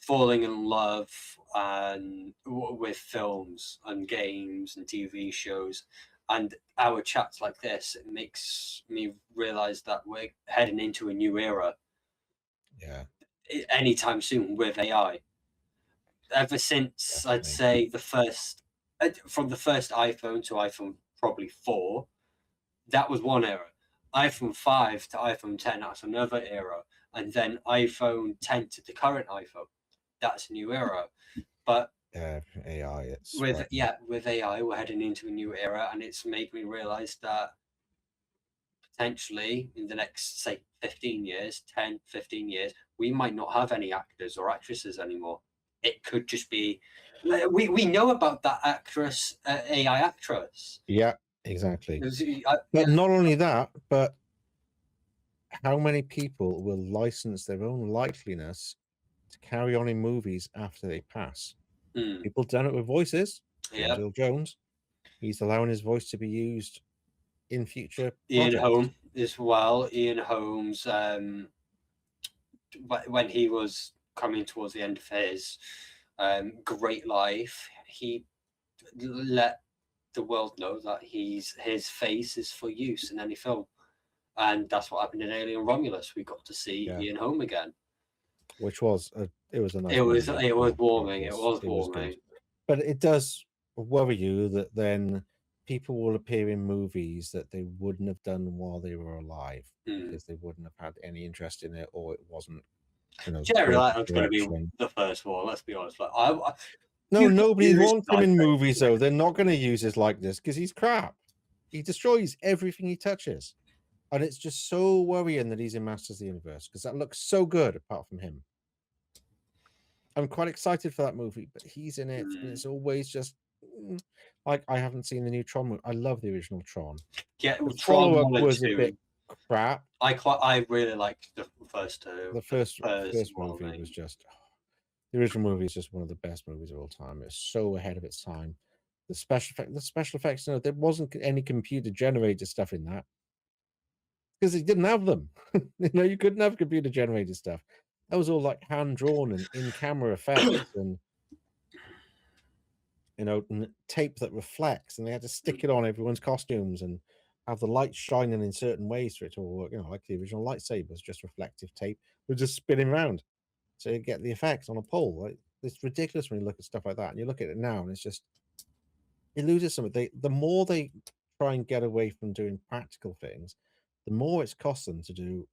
falling in love and with films and games and TV shows. And our chats like this, it makes me realize that we're heading into a new era Yeah. anytime soon with AI. Ever since I'd Definitely. say from the first iPhone to iPhone probably 4, that was one era. iPhone 5 to iPhone 10, that's another era. And then iPhone 10 to the current iPhone, that's a new era. But AI, it's with frightening. with AI, we're heading into a new era, and it's made me realize that potentially in the next, say, 15 years, 10, 15 years, we might not have any actors or actresses anymore. It could just be, we know about that actress, AI actress. Yeah, exactly. Yeah, But not only that, but how many people will license their own likeliness to carry on in movies after they pass? People done it with voices. James yeah. Earl Jones, he's allowing his voice to be used in future Ian projects. Holm as well. Ian Holmes, when he was coming towards the end of his great life, he let the world know that his face is for use in any film, and that's what happened in Alien Romulus. We got to see Yeah. Ian Holm again. Which was a nice It was moment. warming. It was It was good. warming. But it does worry you that then people will appear in movies that they wouldn't have done while they were alive because they wouldn't have had any interest in it, or it wasn't, Jared creative Leto's going to be direction. the first one. Let's be honest. Like, No, nobody wants him in like movies though. They're not going to use his likeness because he's crap. He destroys everything he touches. And it's just so worrying that he's in Masters of the Universe because that looks so good apart from him. I'm quite excited for that movie, but he's in it, and it's always just like I haven't seen the new Tron movie. I love the original Tron. Yeah, The Tron follow-up 1 and was a 2. bit crap. I really liked the first two. The first movie was just the original movie is just one of the best movies of all time. It's so ahead of its time. The special effects, there wasn't any computer generated stuff in that because it didn't have them. You couldn't have computer generated stuff. That was all like hand drawn and in camera effects and tape that reflects, and they had to stick it on everyone's costumes and have the light shining in certain ways for it to all work. Like the original lightsabers, just reflective tape. They're just spinning around so you get the effects on a pole. Like, it's ridiculous when you look at stuff like that, and you look at it now, and it's just it loses something. The more they try and get away from doing practical things, the more it's cost them to do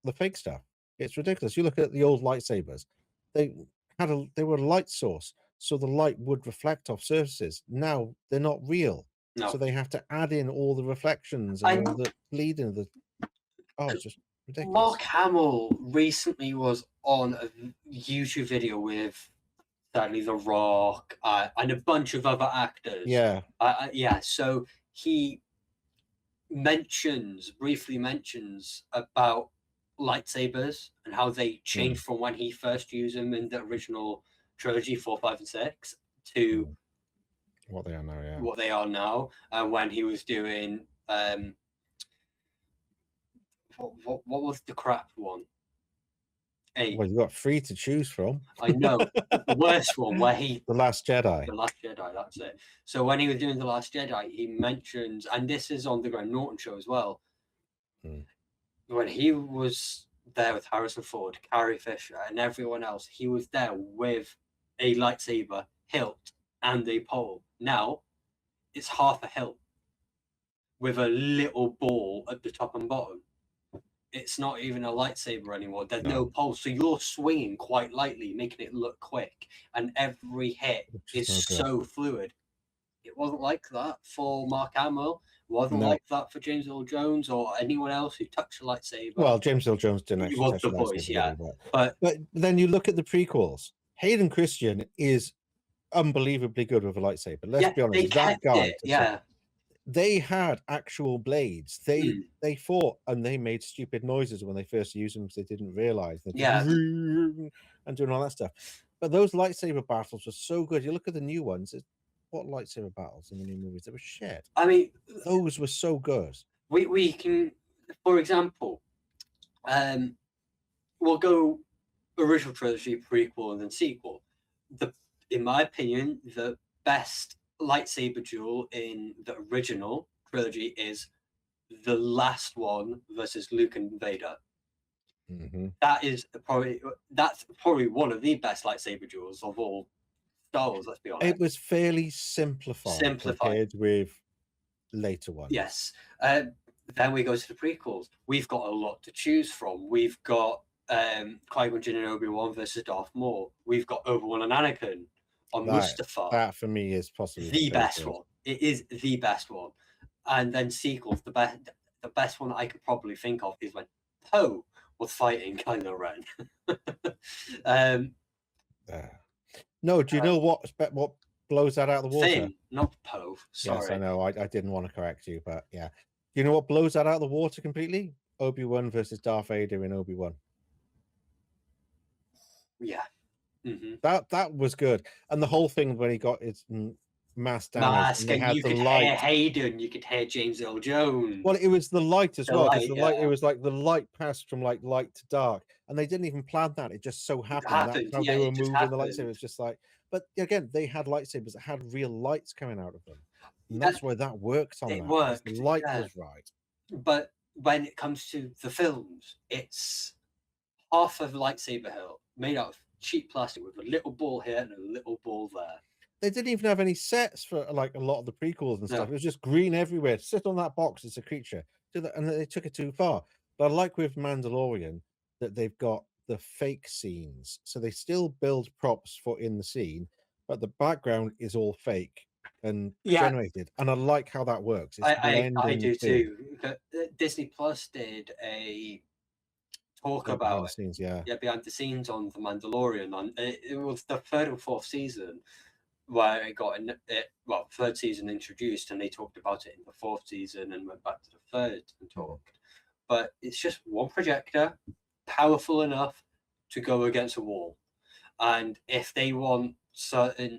the fake stuff. It's ridiculous. You look at the old lightsabers; they were a light source, so the light would reflect off surfaces. Now they're not real, so they have to add in all the reflections and all the bleeding. It's just ridiculous. Mark Hamill recently was on a YouTube video with sadly The Rock and a bunch of other actors. Yeah. So he briefly mentions about lightsabers and how they changed from when he first used them in the original trilogy 4, 5, and 6 to what they are now. Yeah. What they are now, and when he was doing what was the crap one? 8. Well, you got 3 to choose from. I know. The worst one where he The Last Jedi. The Last Jedi, that's it. So when he was doing The Last Jedi, he mentions, and this is on the Graham Norton show as well, when he was there with Harrison Ford, Carrie Fisher, and everyone else, he was there with a lightsaber hilt and a pole. Now it's half a hilt with a little ball at the top and bottom. It's not even a lightsaber anymore. There's no pole, so you're swinging quite lightly, making it look quick, and every hit is so fluid. It wasn't like that for Mark Hamill. It wasn't like that for James Earl Jones or anyone else who touched a lightsaber. Well, James Earl Jones didn't actually touch the voice, but then you look at the prequels. Hayden Christensen is unbelievably good with a lightsaber. Let's be honest, that guy. They had actual blades. They fought and they made stupid noises when they first used them because they didn't realize that. And doing all that stuff. But those lightsaber battles were so good. You look at the new ones. What lightsaber battles in the new movies? They were shit. I mean, those were so good. We can, for example, we'll go original trilogy, prequel, and then sequel. In my opinion, the best lightsaber duel in the original trilogy is the last one versus Luke and Vader. That's probably one of the best lightsaber duels of all Star Wars. Let's be honest. It was fairly simplified compared with later ones. Yes, Then we go to the prequels. We've got a lot to choose from. We've got Qui-Gon Jinn and Obi-Wan versus Darth Maul. We've got Obi-Wan and Anakin on Mustafar. That for me is possibly the best one. It is the best one. And then sequels, the best one I could probably think of is when Poe was fighting Kylo Ren. No, do you know what blows that out of the water? Finn, not Poe. Sorry. Yes, I know. I didn't want to correct you, but yeah. Do you know what blows that out of the water completely? Obi-Wan versus Darth Vader in Obi-Wan. Yeah. Mm-hmm. That was good. And the whole thing when he got his mask down, and you could hear Hayden, you could hear James Earl Jones. Well, it was the light as well, because it was like the light passed from like light to dark, and they didn't even plan that. It just so happened. That's how they were moving the lightsaber. It's just like, but again, they had lightsabers that had real lights coming out of them. And that's why that worked on that. Worked. The light was right. But when it comes to the films, it's half of lightsaber hilt made out of cheap plastic with a little ball here and a little ball there. They didn't even have any sets for like a lot of the prequels and stuff. It was just green everywhere. Sit on that box, it's a creature. And they took it too far. But I like with Mandalorian that they've got the fake scenes. So they still build props for in the scene, but the background is all fake and generated. And I like how that works. I do too. Disney Plus did a talk about behind the scenes, behind the scenes on The Mandalorian. And it was the 3rd or 4th season where it got third season introduced, and they talked about it in the 4th season and went back to the 3rd and talked. But it's just one projector, powerful enough to go against a wall. And if they want certain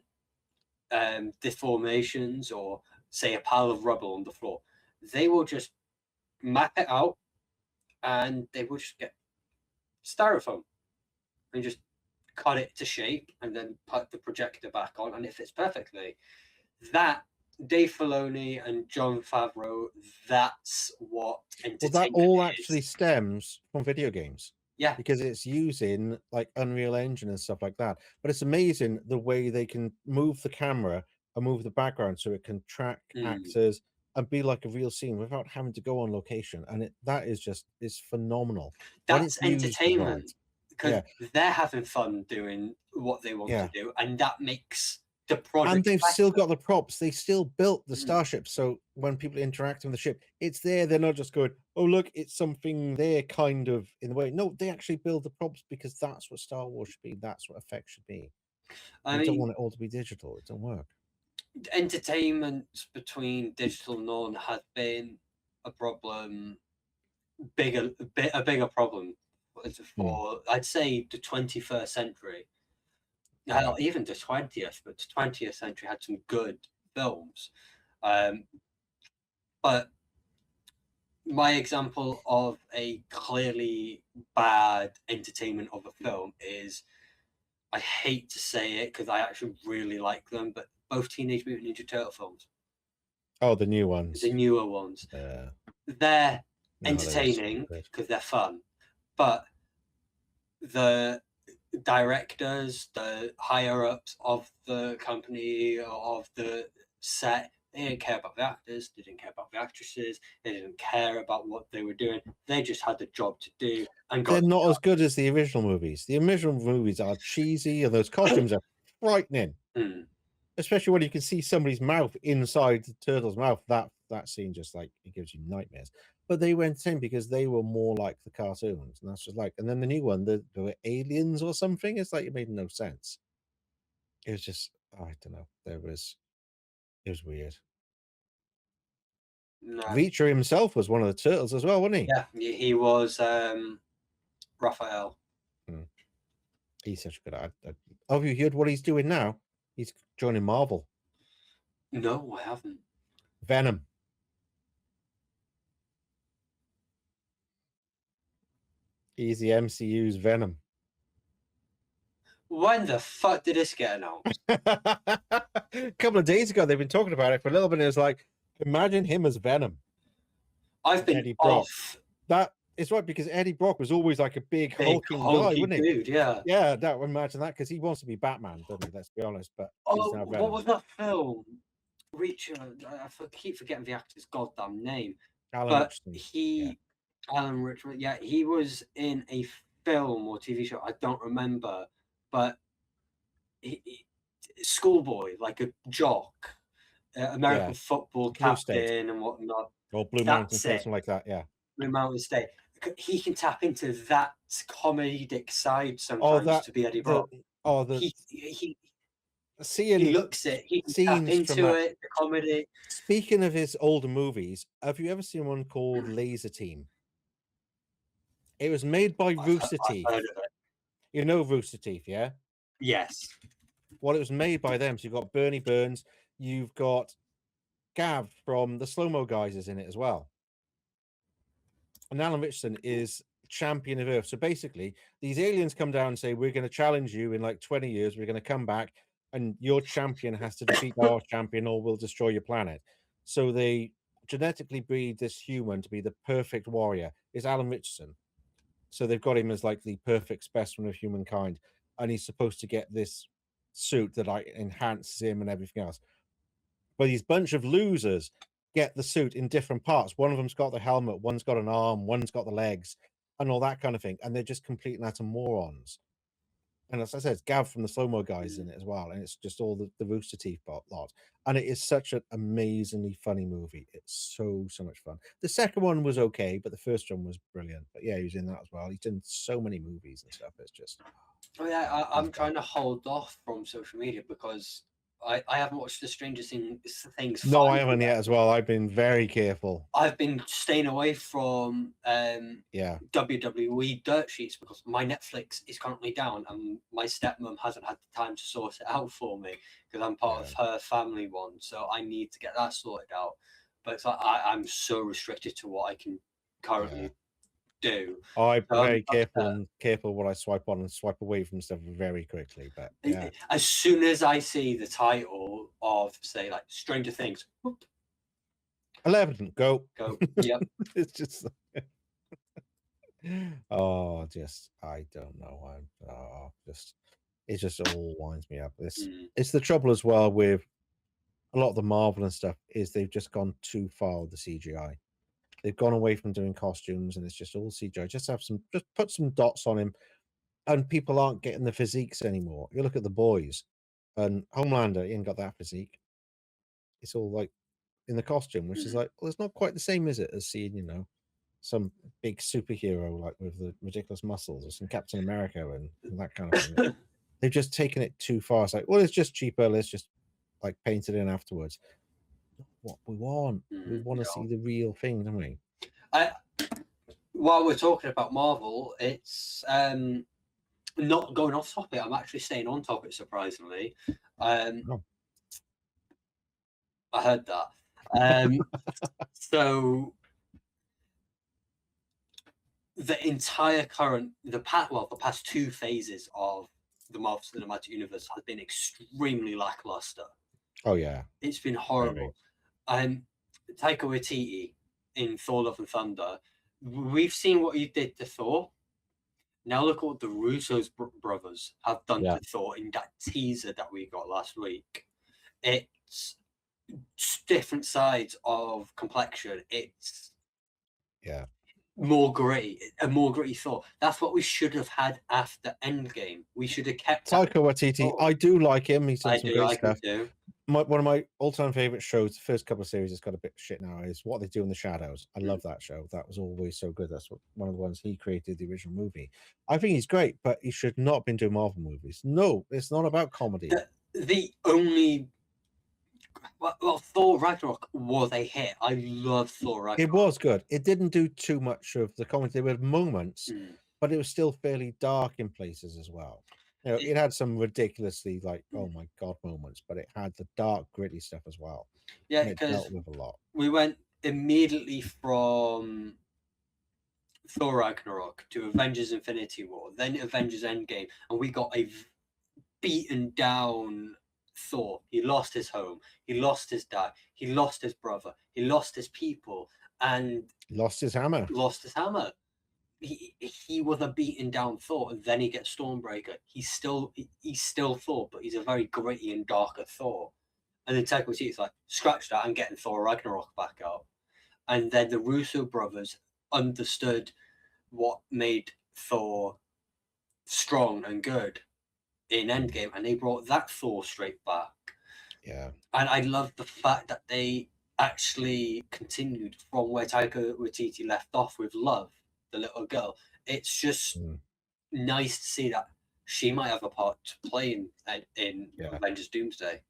deformations or say a pile of rubble on the floor, they will just map it out and they will just get styrofoam and just cut it to shape and then put the projector back on, and it fits perfectly. That Dave Filoni and Jon Favreau, that's what entertainment that all actually stems from video games. Yeah, because it's using like Unreal Engine and stuff like that. But it's amazing the way they can move the camera and move the background so it can track actors and be like a real scene without having to go on location. And that is phenomenal. That's entertainment because they're having fun doing what they want to do, and that makes the product. And they've still got the props. They still built the starship, so when people interact with the ship, it's there. They're not just going, "Oh, look, it's something there," kind of in the way. No, they actually build the props because that's what Star Wars should be. That's what effects should be. I don't want it all to be digital. It don't work. Entertainment between digital and non has been a problem, a bigger problem for I'd say the 21st century. Even the 20th, but the 20th century had some good films. But my example of a clearly bad entertainment of a film is, I hate to say it because I actually really like them, but both Teenage Mutant Ninja Turtle films. Oh, the new ones. The newer ones. They're entertaining because they're fun. But the directors, the higher ups of the company, of the set, they didn't care about the actors, they didn't care about the actresses, they didn't care about what they were doing. They just had the job to do. And they're not as good as the original movies. The original movies are cheesy and those costumes are frightening. Especially when you can see somebody's mouth inside the turtle's mouth. That scene just like it gives you nightmares. But they went in because they were more like the cartoons, and that's just like. And then the new one, there were aliens or something. It's like it made no sense. It was just I don't know. It was weird. No. Reacher himself was one of the turtles as well, wasn't he? Yeah, he was Raphael. He's such a good actor. Have you heard what he's doing now? He's joining Marvel. No, I haven't. Venom. He's the MCU's Venom. When the fuck did this get announced? A couple of days ago, they've been talking about it for a little bit. And it's like, imagine him as Venom. I've been Eddie Brock. That is right, because Eddie Brock was always like a big hulking guy, wasn't he? Dude, yeah. Yeah, imagine that, because he wants to be Batman, doesn't he? Let's be honest. But he's now Venom. What was that film? Reacher. I keep forgetting the actor's goddamn name. Alan but Richardson. he, Alan Richmond, yeah, he was in a film or TV show. I don't remember, but schoolboy, like a jock, American Yeah. football Blue State captain and whatnot. or Blue Mountain, That's it. something like that. Yeah. Blue Mountain State. He can tap into that comedic side Oh, sometimes that to be Eddie the Brock. the He seeing looks it. He can tap scenes from into that. it. The comedy. Speaking of his older movies, have you ever seen one called Laser Team? It was made by Rooster I've Teeth. heard of it. You know Rooster Teeth, yeah? Yes. Well, it was made by them. So you've got Bernie Burns, you've got Gav from the Slow Mo Guys is in it as well. And Alan Richardson is champion of Earth. So basically, these aliens come down and say, we're going to challenge you in like 20 years. We're going to come back and your champion has to defeat our champion or we'll destroy your planet. So they genetically breed this human to be the perfect warrior. Is Alan Richardson. So they've got him as like the perfect specimen of humankind. And he's supposed to get this suit that like enhances him and everything else. But these bunch of losers get the suit in different parts. One of them's got the helmet, one's got an arm, one's got the legs, and all that kind of thing. And they're just complete and utter morons. And as I said, it's Gav from the Slow Mo Guys in it as well. And it's just all the Rooster Teeth lot. And it is such an amazingly funny movie. It's so much fun. The second one was okay, but the first one was brilliant. But yeah, he was in that as well. He's done so many movies and stuff. It's just. Oh yeah, I'm trying to hold off from social media because I haven't watched the Stranger Things. No, I haven't yet as well. I've been very careful. I've been staying away from Yeah. WWE dirt sheets because my Netflix is currently down and my stepmom hasn't had the time to sort it out for me because I'm part of her family one. So I need to get that sorted out. But it's like I'm so restricted to what I can currently do. I'm very careful what I swipe on and swipe away from stuff very quickly. But yeah, as soon as I see the title of say like Stranger Things, whoop, 11, go. Yep. It's just I don't know. It just all winds me up. It's the trouble as well with a lot of the Marvel and stuff is they've just gone too far with the CGI. They've gone away from doing costumes and it's just all CGI. Just put some dots on him, and people aren't getting the physiques anymore. You look at the boys, and Homelander, he ain't got that physique. It's all like in the costume, which is like, well, it's not quite the same, is it, as seeing, some big superhero like with the ridiculous muscles or some Captain America and that kind of thing. They've just taken it too far. It's like, well, it's just cheaper. Let's just like paint it in afterwards. What we want. We want to see the real thing, don't we? While we're talking about Marvel, it's not going off topic. I'm actually staying on topic, surprisingly. I heard that. So the entire the past two phases of the Marvel Cinematic Universe has been extremely lackluster. Oh yeah, it's been horrible. Taika Waititi in Thor: Love and Thunder, we've seen what he did to Thor. Now look at what the Russo's brothers have done to Thor in that teaser that we got last week. It's different sides of complexion. It's more gritty, a more gritty Thor. That's what we should have had after Endgame. We should have kept Taika Waititi. I do like him. He's done some great stuff. One of my all-time favorite shows, the first couple of series, it's got a bit of shit now, is What They Do in the Shadows. I love that show. That was always so good. That's one of the ones he created the original movie. I think he's great, but he should not have been doing Marvel movies. No, it's not about comedy. The only Thor Ragnarok was a hit. I love Thor Ragnarok. It was good. It didn't do too much of the comedy. There were moments, but it was still fairly dark in places as well. It had some ridiculously oh my god moments, but it had the dark, gritty stuff as well. Yeah, because dealt with a lot. We went immediately from Thor Ragnarok to Avengers: Infinity War, then Avengers: Endgame, and we got a beaten down Thor. He lost his home, he lost his dad, he lost his brother, he lost his people, and lost his hammer. He was a beaten down Thor, and then he gets Stormbreaker. He's still Thor, but he's a very gritty and darker Thor. And then Taika Waititi's like, scratch that, I'm getting Thor Ragnarok back out. and then the Russo brothers understood what made Thor strong and good in Endgame, and they brought that Thor straight back. Yeah. And I love the fact that they actually continued from where Taika Waititi left off with Love, the little girl. It's just nice to see that she might have a part to play in Avengers Doomsday.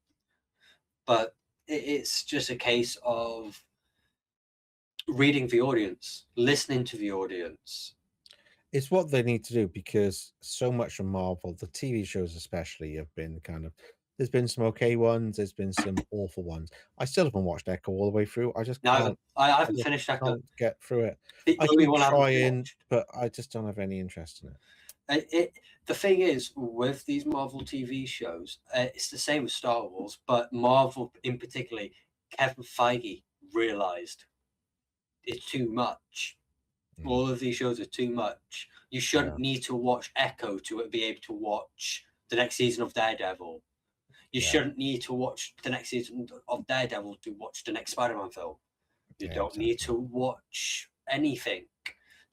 But it's just a case of reading the audience, listening to the audience. It's what they need to do, because so much of Marvel, the TV shows especially, have been kind of. There's been some okay ones. There's been some awful ones. I still haven't watched Echo all the way through. I just can't. I haven't finished Echo. Can't get through it. The I only keep one I haven't trying, watched. but I just don't have any interest in it. The thing is, with these Marvel TV shows, it's the same with Star Wars, but Marvel in particular, Kevin Feige realized it's too much. All of these shows are too much. You shouldn't need to watch Echo to be able to watch the next season of Daredevil. You shouldn't need to watch the next season of Daredevil to watch the next Spider-Man film. You don't need to watch anything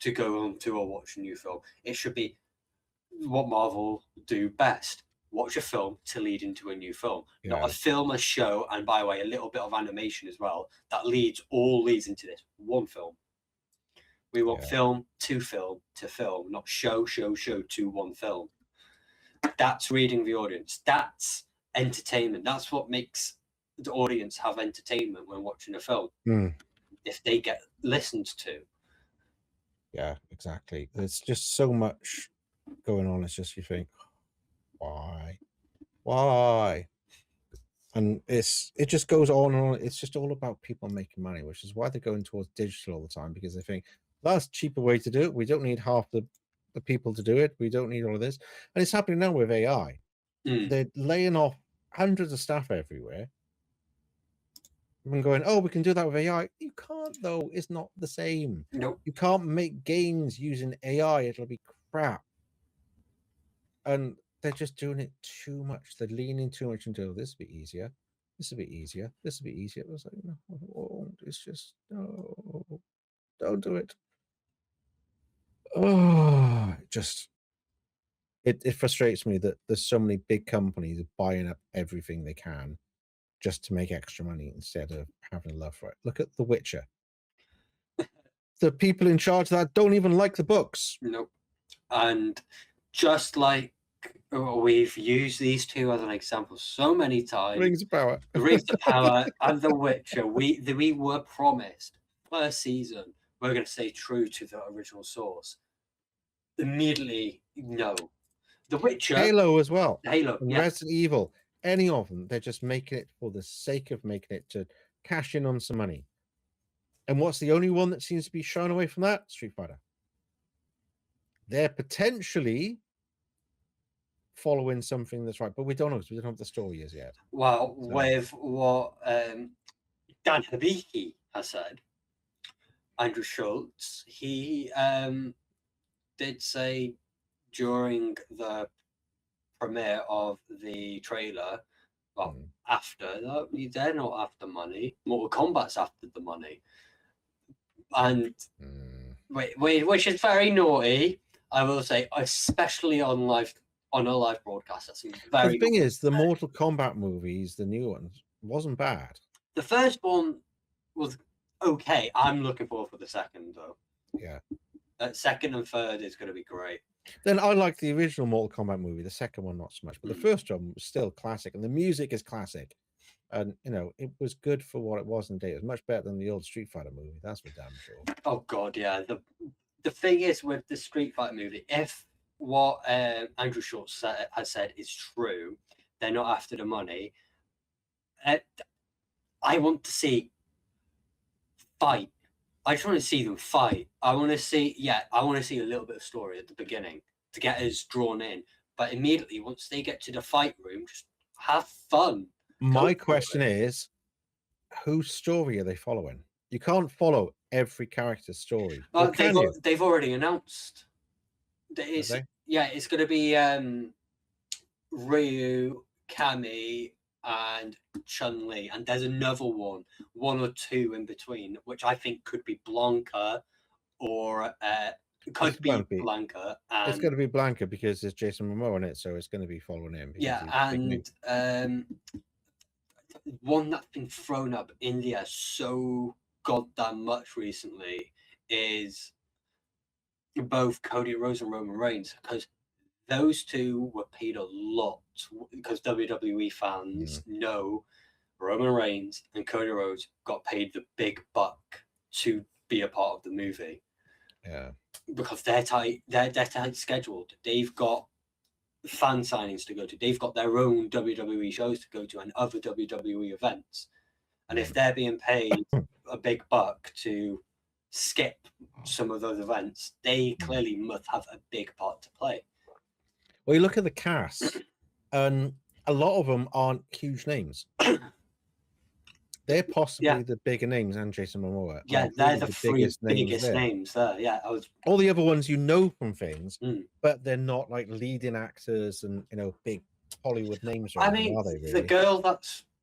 to go on to or watch a new film. It should be what Marvel do best. Watch a film to lead into a new film. Not a film, a show, and by the way, a little bit of animation as well, that all leads into this one film. We want film to film to film, not show to one film. That's reading the audience. That's entertainment. That's what makes the audience have entertainment when watching a film. If they get listened to. Yeah, exactly. There's just so much going on. It's just, you think, why? And it just goes on and on. It's just all about people making money, which is why they're going towards digital all the time, because they think that's a cheaper way to do it. We don't need half the people to do it. We don't need all of this. And it's happening now with AI. They're laying off hundreds of staff everywhere. And going, oh, we can do that with AI. You can't, though. It's not the same. Nope. You can't make games using AI. It'll be crap. And they're just doing it too much. They're leaning too much into, this will be easier. This will be easier. This will be easier. It was like, no, it's just, no, don't do it. Oh, it frustrates me that there's so many big companies buying up everything they can just to make extra money instead of having a love for it. Look at The Witcher. The people in charge of that don't even like the books. Nope. And just like we've used these two as an example so many times. Rings of Power. Rings of Power and The Witcher. We were promised first season we're going to stay true to the original source. Immediately, no. The Witcher. Halo as well. Halo. And Resident Evil. Any of them. They're just making it for the sake of making it to cash in on some money. And what's the only one that seems to be shying away from that? Street Fighter. They're potentially following something that's right, but we don't know because we don't have the story as yet. Well, with what Dan Hibiki has said, Andrew Schultz, he did say during the premiere of the trailer, well, after that, they're not after money. Mortal Kombat's after the money, and which is very naughty. I will say, especially on a live broadcast. That's very. The thing is, the Mortal Kombat movies, the new ones, wasn't bad. The first one was okay. I'm looking forward for the second, though. Yeah. Second and third is going to be great. Then I like the original Mortal Kombat movie. The second one, not so much. But the first one was still classic. And the music is classic. And, it was good for what it was in the day. It was much better than the old Street Fighter movie. That's for damn sure. Oh, God, yeah. The thing is with the Street Fighter movie, if what Andrew Schultz has said is true, they're not after the money. I want to see fight. I just want to see them fight. I want to see a little bit of story at the beginning to get us drawn in. But immediately, once they get to the fight room, just have fun. My question is, whose story are they following? You can't follow every character's story. They've already announced. It's going to be Ryu, Cammy, and Chun-Li, and there's another one or two in between, which I think could be Blanca or could It's be gonna be- Blanca. It's And going to be Blanca because there's Jason Momoa in it, so it's going to be following him. because yeah, he's a big name. and one that's been thrown up in the air so goddamn much recently is both Cody Rhodes and Roman Reigns, because those two were paid a lot, because WWE fans know Roman Reigns and Cody Rhodes got paid the big buck to be a part of the movie. Yeah, because they're tight scheduled. They've got fan signings to go to. They've got their own WWE shows to go to and other WWE events. And if they're being paid a big buck to skip some of those events, they clearly must have a big part to play. Well, you look at the cast, and a lot of them aren't huge names. They're possibly the bigger names, and Jason Momoa. Yeah, they're the three biggest names there. Yeah, all the other ones you know from things, but they're not like leading actors and big Hollywood names. I mean, are they really? The girl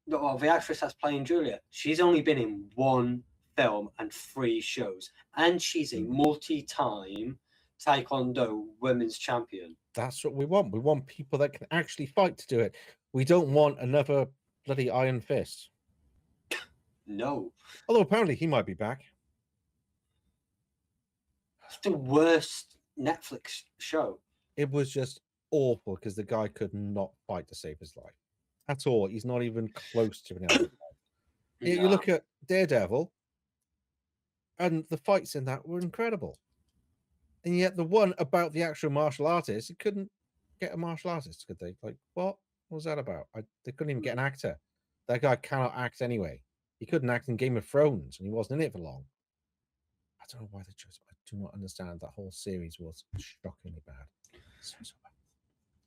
the actress that's playing Julia, she's only been in one film and 3 shows, and she's a multi-time Taekwondo women's champion. That's what we want. We want people that can actually fight to do it. We don't want another bloody Iron Fist. No. Although apparently he might be back. It's the worst Netflix show. It was just awful because the guy could not fight to save his life at all. He's not even close to an life. You look at Daredevil, and the fights in that were incredible. And yet the one about the actual martial artist, you couldn't get a martial artist, could they? Like, what was that about? They couldn't even get an actor. That guy cannot act anyway. He couldn't act in Game of Thrones, and he wasn't in it for long. I don't know why they chose. I do not understand. That whole series was shockingly bad. So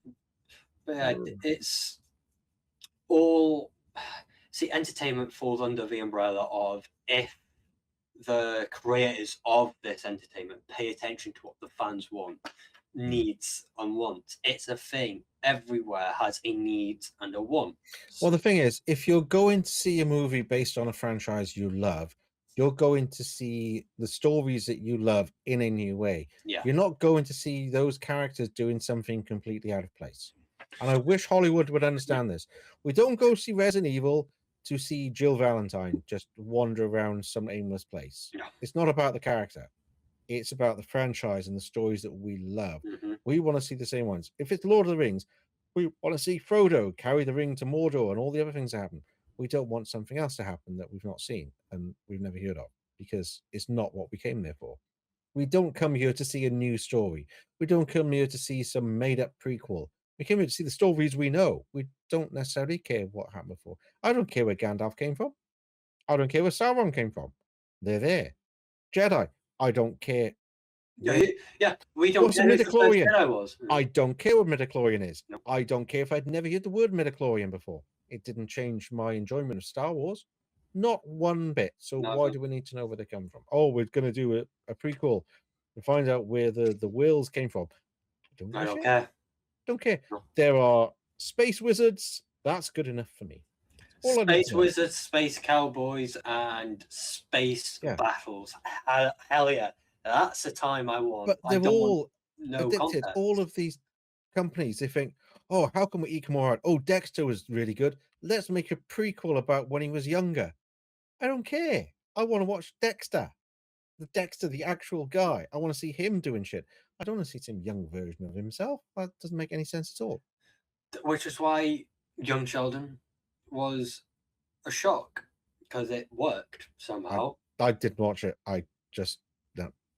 bad. But yeah, it's all. See, entertainment falls under the umbrella of, if the creators of this entertainment pay attention to what the fans want, needs and wants. It's a thing. Everywhere has a need and a want. Well, the thing is, if you're going to see a movie based on a franchise you love, you're going to see the stories that you love in a new way. Yeah. You're not going to see those characters doing something completely out of place. And I wish Hollywood would understand this. We don't go see Resident Evil to see Jill Valentine just wander around some aimless place. Yeah. It's not about the character. It's about the franchise and the stories that we love. We want to see the same ones. If it's Lord of the Rings, we want to see Frodo carry the ring to Mordor and all the other things that happen. We don't want something else to happen that we've not seen and we've never heard of, because it's not what we came there for. We don't come here to see a new story. We don't come here to see some made-up prequel. We came here to see the stories we know. We don't necessarily care what happened before. I don't care where Gandalf came from. I don't care where Sauron came from. They're there. Jedi, I don't care. Yeah, we don't What's a care who the first midichlorian? Jedi was. I don't care what midichlorian is. No. I don't care if I'd never heard the word midichlorian before. It didn't change my enjoyment of Star Wars. Not one bit. So why do we need to know where they come from? Oh, we're going to do a prequel and find out where the whales came from. I don't care. Don't care. No. There are space wizards. That's good enough for me. Space wizards, space cowboys, and space battles. Hell yeah. That's the time I want. But they're all addicted. Context. All of these companies, they think, oh, how can we eke more out? Oh, Dexter was really good. Let's make a prequel about when he was younger. I don't care. I want to watch Dexter. The actual guy. I want to see him doing shit. I don't want to see some young version of himself. That doesn't make any sense at all. Which is why Young Sheldon was a shock, because it worked somehow. I didn't watch it. I just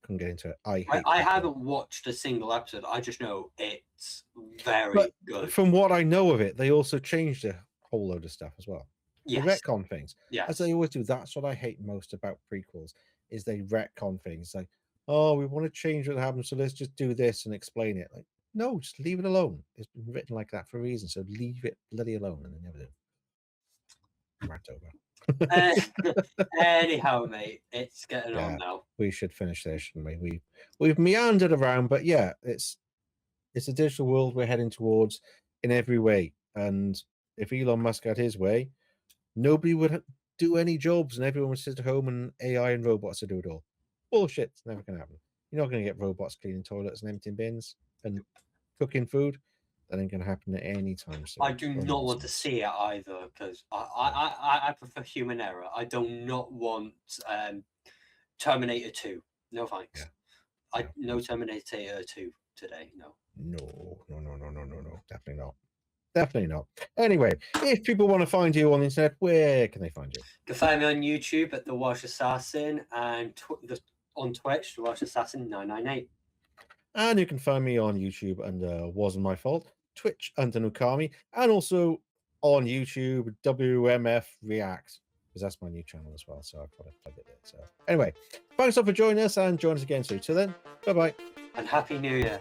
couldn't get into it. I haven't watched a single episode. I just know it's very good. From what I know of it, they also changed a whole load of stuff as well. Yes. They retcon things. Yes. As they always do. That's what I hate most about prequels, is they retcon things. Like, oh, we want to change what happened, so let's just do this and explain it. Like, no, just leave it alone. It's been written like that for a reason, so leave it bloody alone, and they never do. Rant over. Anyhow, mate, it's getting on now. We should finish this, shouldn't we? We've meandered around, but yeah, it's a digital world we're heading towards in every way, and if Elon Musk had his way, nobody would do any jobs and everyone would sit at home and AI and robots would do it all. Bullshit. It's never going to happen. You're not going to get robots cleaning toilets and emptying bins and cooking food. That ain't going to happen at any time soon. I do not want to see it either, because I prefer human error. I do not want Terminator 2. No thanks. Yeah. No Terminator 2 today. No. No. Definitely not. Definitely not. Anyway, if people want to find you on the internet, where can they find you? You can find me on YouTube at The Welsh Assassin, and on Twitch, The Welsh Assassin 998. And you can find me on YouTube under Wasn't My Fault, Twitch under Nukami, and also on YouTube, WMF React, because that's my new channel as well. So I've got to plug it there. So anyway, thanks all for joining us, and join us again soon. Till then, bye-bye. And Happy New Year.